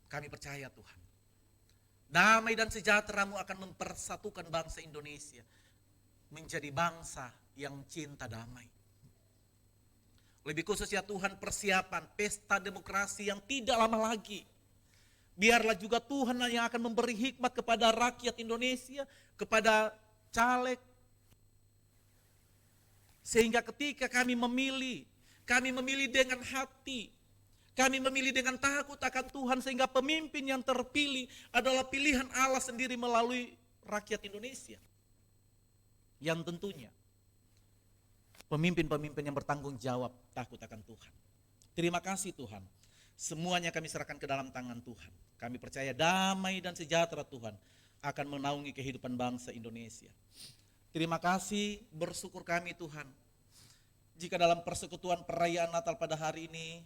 D: Kami percaya Tuhan, damai dan sejahtera-Mu akan mempersatukan bangsa Indonesia menjadi bangsa yang cinta damai. Lebih khusus ya Tuhan, persiapan pesta demokrasi yang tidak lama lagi. Biarlah juga Tuhan yang akan memberi hikmat kepada rakyat Indonesia, kepada caleg. Sehingga ketika kami memilih dengan hati, kami memilih dengan takut akan Tuhan, sehingga pemimpin yang terpilih adalah pilihan Allah sendiri melalui rakyat Indonesia. Yang tentunya pemimpin-pemimpin yang bertanggung jawab takut akan Tuhan. Terima kasih Tuhan. Semuanya kami serahkan ke dalam tangan Tuhan. Kami percaya damai dan sejahtera Tuhan akan menaungi kehidupan bangsa Indonesia. Terima kasih, bersyukur kami Tuhan, jika dalam persekutuan perayaan Natal pada hari ini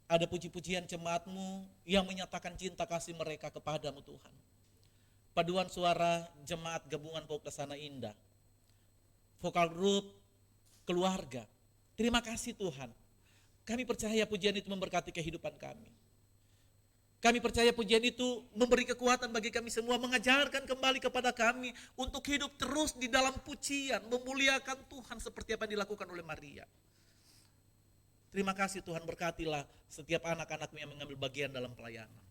D: ada puji-pujian jemaat-Mu yang menyatakan cinta kasih mereka kepadamu Tuhan. Paduan suara jemaat gabungan POU Dasana Indah, vokal grup, keluarga. Terima kasih Tuhan. Kami percaya pujian itu memberkati kehidupan kami. Kami percaya pujian itu memberi kekuatan bagi kami semua, mengajarkan kembali kepada kami untuk hidup terus di dalam pujian, memuliakan Tuhan seperti apa yang dilakukan oleh Maria. Terima kasih Tuhan, berkatilah setiap anak-anak-Mu yang mengambil bagian dalam pelayanan.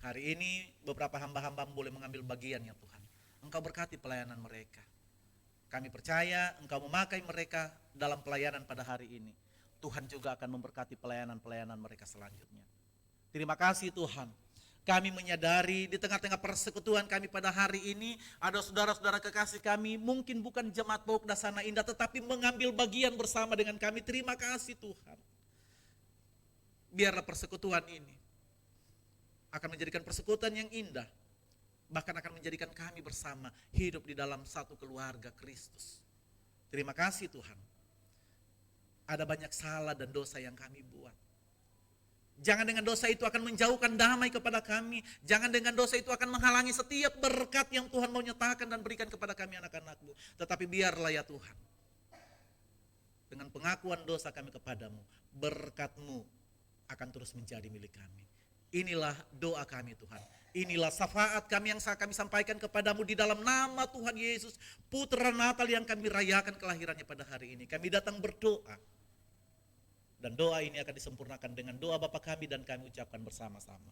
D: Hari ini beberapa hamba-hamba boleh mengambil bagian ya Tuhan. Engkau berkati pelayanan mereka. Kami percaya Engkau memakai mereka dalam pelayanan pada hari ini. Tuhan juga akan memberkati pelayanan-pelayanan mereka selanjutnya. Terima kasih Tuhan. Kami menyadari di tengah-tengah persekutuan kami pada hari ini ada saudara-saudara kekasih kami, mungkin bukan jemaat POU Dasana Indah tetapi mengambil bagian bersama dengan kami. Terima kasih Tuhan. Biarlah persekutuan ini akan menjadikan persekutuan yang indah, bahkan akan menjadikan kami bersama hidup di dalam satu keluarga Kristus. Terima kasih Tuhan. Ada banyak salah dan dosa yang kami buat. Jangan dengan dosa itu akan menjauhkan damai kepada kami. Jangan dengan dosa itu akan menghalangi setiap berkat yang Tuhan mau nyatakan dan berikan kepada kami anak-anak-Mu. Tetapi biarlah ya Tuhan, dengan pengakuan dosa kami kepadamu, berkat-Mu akan terus menjadi milik kami. Inilah doa kami Tuhan. Inilah syafaat kami yang kami sampaikan kepadamu di dalam nama Tuhan Yesus, Putra Natal yang kami rayakan kelahirannya pada hari ini. Kami datang berdoa. Dan doa ini akan disempurnakan dengan doa Bapa kami dan kami ucapkan bersama-sama.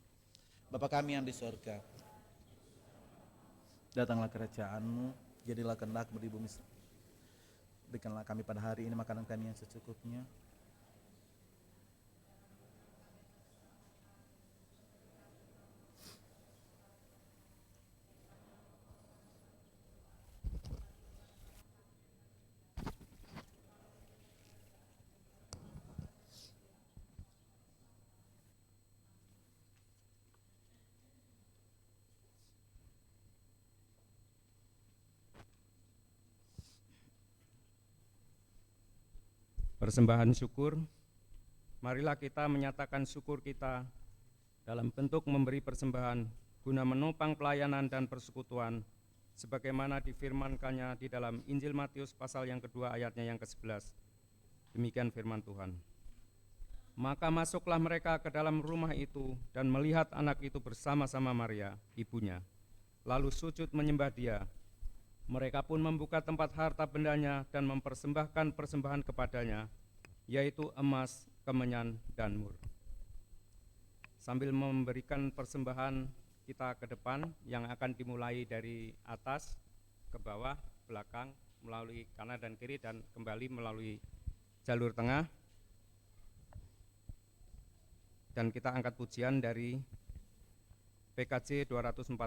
D: Bapa kami yang di sorga, datanglah kerajaan-Mu, jadilah kehendak-Mu di bumi. Berikanlah kami pada hari ini makanan kami yang secukupnya.
A: Persembahan syukur. Marilah kita menyatakan syukur kita dalam bentuk memberi persembahan guna menopang pelayanan dan persekutuan sebagaimana difirmankannya di dalam Injil Matius pasal yang kedua ayatnya yang ke-11. Demikian firman Tuhan. Maka masuklah mereka ke dalam rumah itu dan melihat anak itu bersama-sama Maria, ibunya. Lalu sujud menyembah dia. Mereka pun membuka tempat harta bendanya dan mempersembahkan persembahan kepadanya, yaitu emas, kemenyan, dan mur. Sambil memberikan persembahan kita ke depan yang akan dimulai dari atas ke bawah, belakang, melalui kanan dan kiri dan kembali melalui jalur tengah. Dan kita angkat pujian dari PKJ 242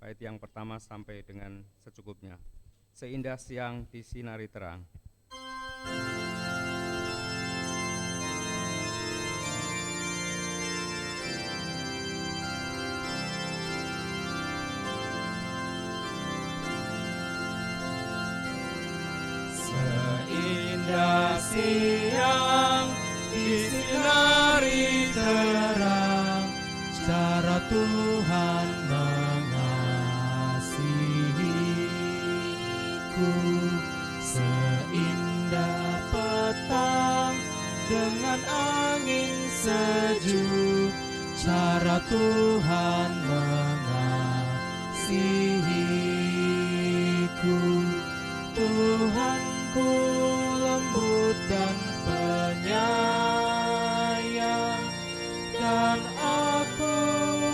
A: bait yang pertama sampai dengan secukupnya. Seindah siang disinari terang.
C: Seindah siang disinari terang, cara Tuhan mengasihiku. Seindah petang dengan angin sejuk, cara Tuhan mengasihiku. Tuhanku lembut dan penyayang, dan aku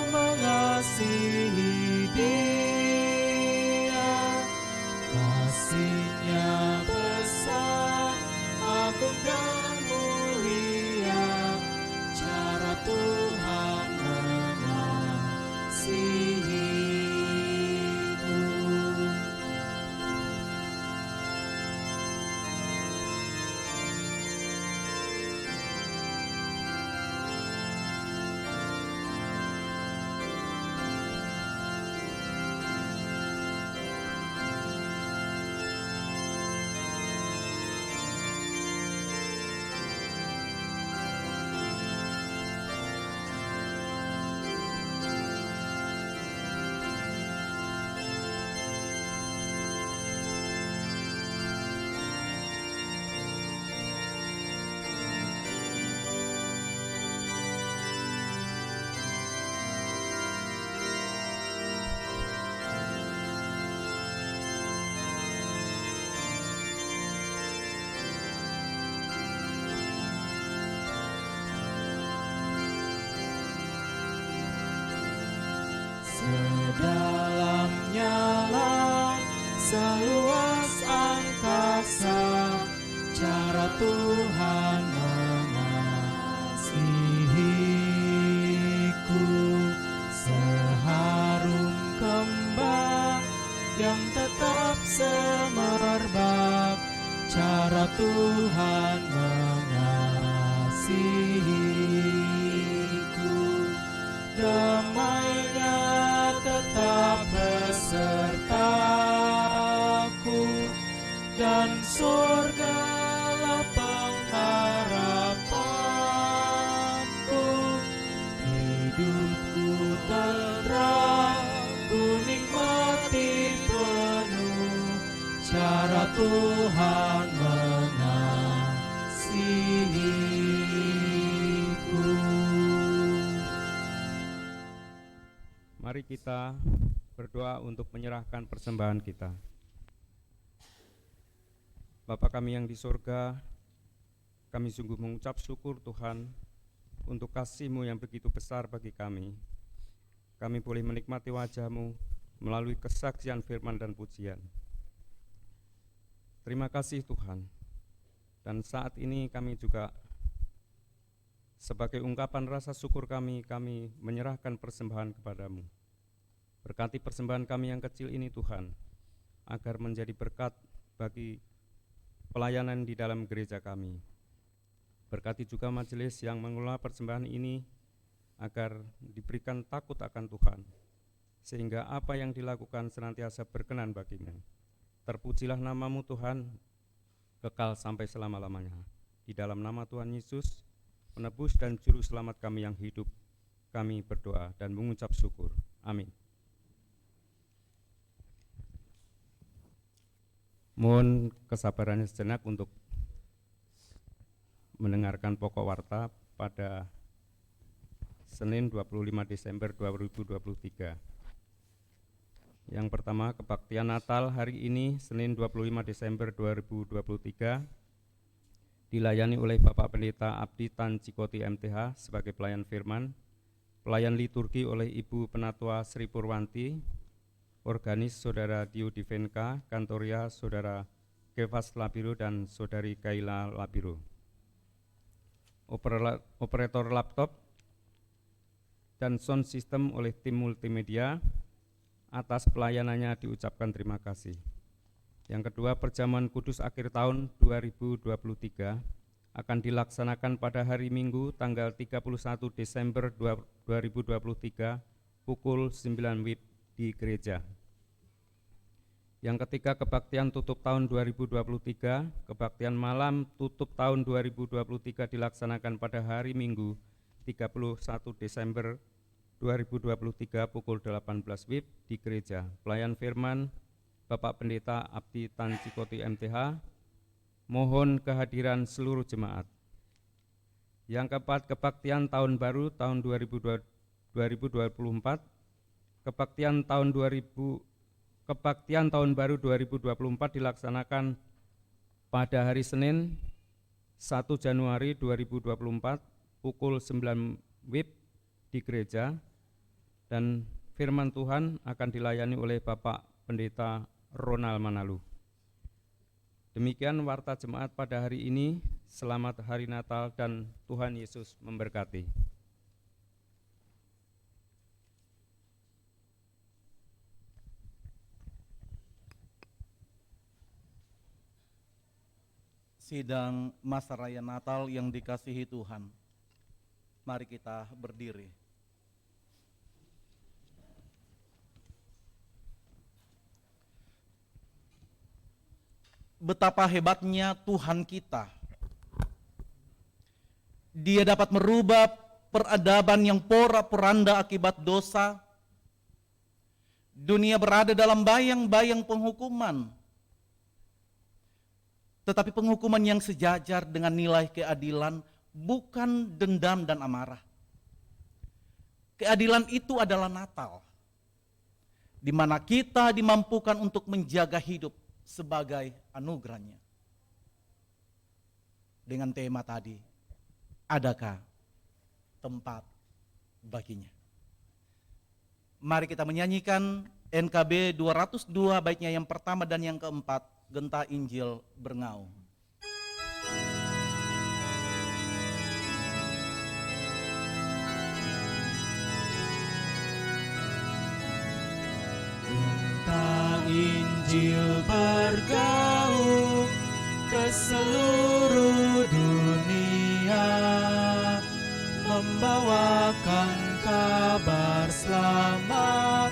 C: mengasihi Dia. Kasih-Nya besar, agung dan mulia, cara Tuhan mengasihiku. Sedalamnya lah seluas angkasa, cara Tuhan mengasihiku. Seharum kembang yang tetap semerbak, cara Tuhan mengasihiku. Damai-Nya tetap besertaku, dan surgalah pengharapanku. Hidupku terang, ku nikmati penuh, cara Tuhan mengasihiku.
A: Mari kita berdoa untuk menyerahkan persembahan kita. Bapa kami yang di surga, kami sungguh mengucap syukur Tuhan untuk kasih-Mu yang begitu besar bagi kami. Kami boleh menikmati wajah-Mu melalui kesaksian firman dan pujian. Terima kasih Tuhan. Dan saat ini kami juga sebagai ungkapan rasa syukur kami menyerahkan persembahan kepada-Mu. Berkati persembahan kami yang kecil ini Tuhan, agar menjadi berkat bagi pelayanan di dalam gereja kami. Berkati juga majelis yang mengelola persembahan ini, agar diberikan takut akan Tuhan, sehingga apa yang dilakukan senantiasa berkenan bagi-Mu. Terpujilah nama-Mu Tuhan, kekal sampai selama-lamanya. Di dalam nama Tuhan Yesus, Penebus dan Juru Selamat kami yang hidup, kami berdoa dan mengucap syukur. Amin. Mohon kesabarannya sejenak untuk mendengarkan pokok warta pada Senin 25 Desember 2023. Yang pertama, kebaktian Natal hari ini Senin 25 Desember 2023 dilayani oleh Bapak Pendeta Abdi Tan Cikoti MTH sebagai pelayan firman, pelayan liturgi oleh Ibu Penatua Sri Purwanti, organis Saudara Dio Divenka, kantoria Saudara Kefas Labiro dan Saudari Kaila Labiro. operator laptop, dan sound system oleh tim multimedia. Atas pelayanannya diucapkan terima kasih. Yang kedua, perjamuan kudus akhir tahun 2023 akan dilaksanakan pada hari Minggu tanggal 31 Desember 2023 pukul 9 WIB di gereja. Yang ketiga, kebaktian tutup tahun 2023, kebaktian malam tutup tahun 2023 dilaksanakan pada hari Minggu 31 Desember 2023 pukul 18 WIB di gereja. Pelayan firman Bapak Pendeta Abdi Tan Cikoti MTH, mohon kehadiran seluruh jemaat. Yang keempat, kebaktian tahun baru tahun 2024, kebaktian tahun baru 2024 dilaksanakan pada hari Senin 1 Januari 2024 pukul 9 WIB di gereja, dan firman Tuhan akan dilayani oleh Bapak Pendeta Ronald Manalu. Demikian warta jemaat pada hari ini. Selamat Hari Natal dan Tuhan Yesus memberkati.
D: Sidang masa raya Natal yang dikasihi Tuhan, mari kita berdiri. Betapa hebatnya Tuhan kita. Dia dapat merubah peradaban yang porak-poranda akibat dosa. Dunia berada dalam bayang-bayang penghukuman. Tetapi penghukuman yang sejajar dengan nilai keadilan, bukan dendam dan amarah. Keadilan itu adalah Natal, di mana kita dimampukan untuk menjaga hidup sebagai anugerahnya. Dengan tema tadi, adakah tempat baginya? Mari kita menyanyikan NKB 202 baiknya yang pertama dan yang keempat, Genta Injil Berngaung.
C: Injil bergaung ke seluruh dunia, membawakan kabar selamat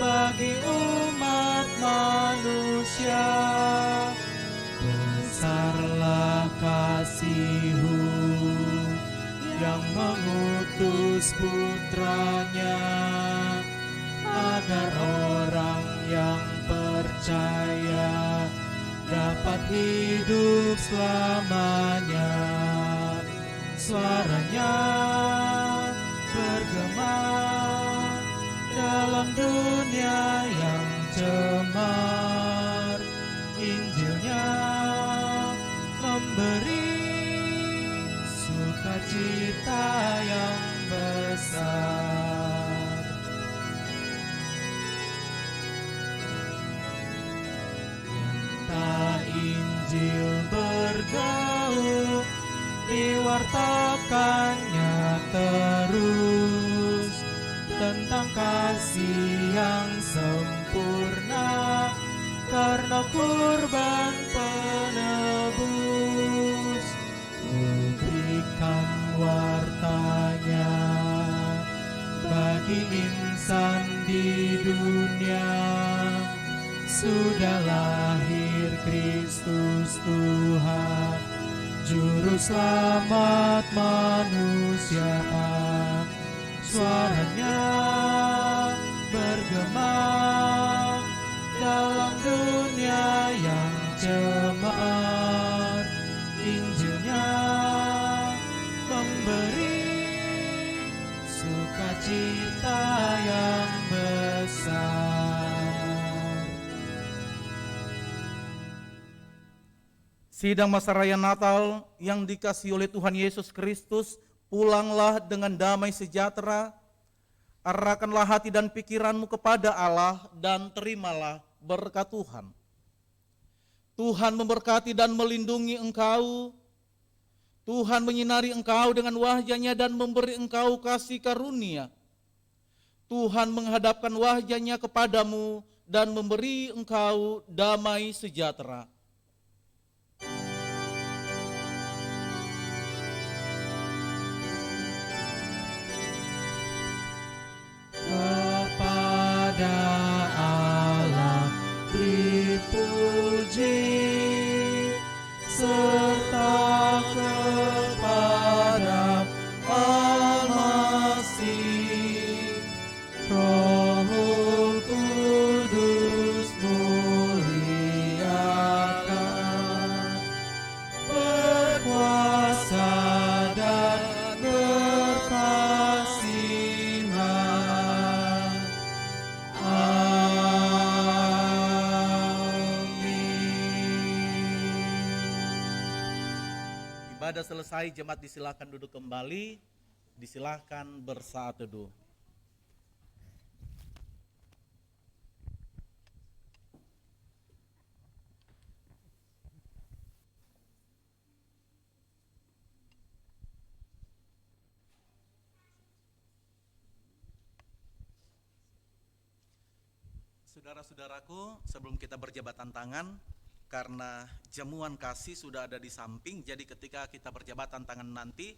C: bagi umat manusia. Besarlah kasih-Mu yang mengutus putranya, agar orang yang percaya dapat hidup selamanya. Suaranya bergema dalam dunia yang cemar. Injilnya memberi sukacita yang besar. Injil bergaung, diwartakannya terus tentang kasih yang sempurna karena kurban penebus. Berikan wartanya bagi insan di dunia. Sudah lahir Kristus Tuhan, Juru Selamat manusia. Suaranya bergema dalam dunia yang cemar. Injilnya memberi sukacita yang besar.
D: Sidang masa raya Natal yang dikasihi oleh Tuhan Yesus Kristus, pulanglah dengan damai sejahtera, arahkanlah hati dan pikiranmu kepada Allah dan terimalah berkat Tuhan. Tuhan memberkati dan melindungi engkau. Tuhan menyinari engkau dengan wajah-Nya dan memberi engkau kasih karunia. Tuhan menghadapkan wajah-Nya kepadamu dan memberi engkau damai sejahtera.
C: Kepada Allah beri puji, serta kepada Al-Masih, Roh Kudus muliakan, berkuasa dan berkasihan.
D: Ibadah selesai, jemaat disilahkan duduk kembali, disilahkan bersaat teduh. Saudara-saudaraku, sebelum kita berjabatan tangan, karena jamuan kasih sudah ada di samping, jadi ketika kita berjabatan tangan nanti,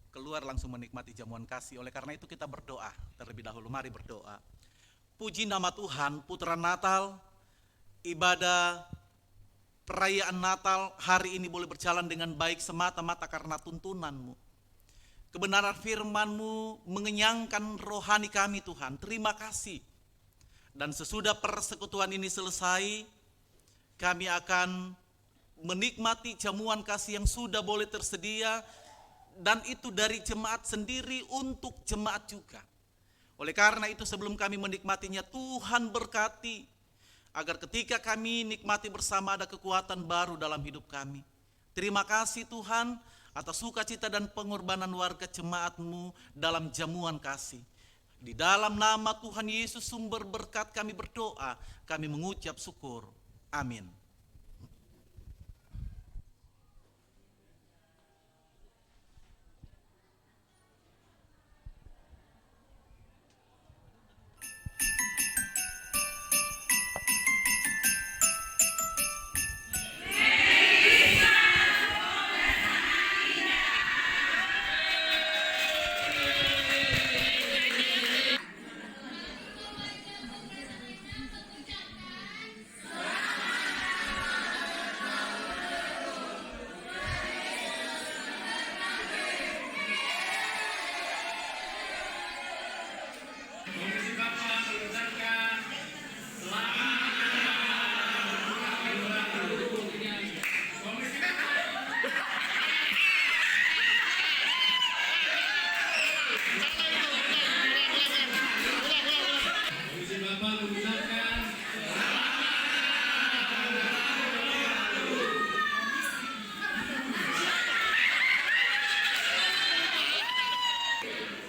D: keluar langsung menikmati jamuan kasih. Oleh karena itu kita berdoa terlebih dahulu. Mari berdoa. Puji nama Tuhan, Putra Natal, ibadah perayaan Natal hari ini boleh berjalan dengan baik semata-mata karena tuntunan-Mu. Kebenaran firman-Mu mengenyangkan rohani kami Tuhan. Terima kasih. Dan sesudah persekutuan ini selesai, kami akan menikmati jamuan kasih yang sudah boleh tersedia, dan itu dari jemaat sendiri untuk jemaat juga. Oleh karena itu sebelum kami menikmatinya, Tuhan berkati agar ketika kami nikmati bersama ada kekuatan baru dalam hidup kami. Terima kasih Tuhan atas sukacita dan pengorbanan warga jemaat-Mu dalam jamuan kasih. Di dalam nama Tuhan Yesus sumber berkat kami berdoa, kami mengucap syukur. Amin.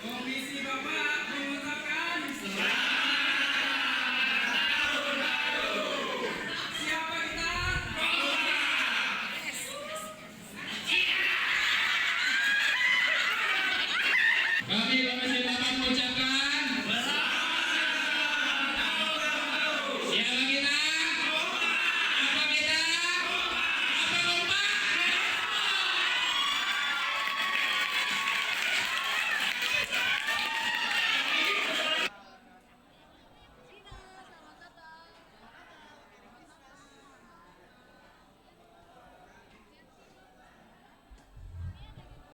F: Komisi Bapak mengucapkan selamat.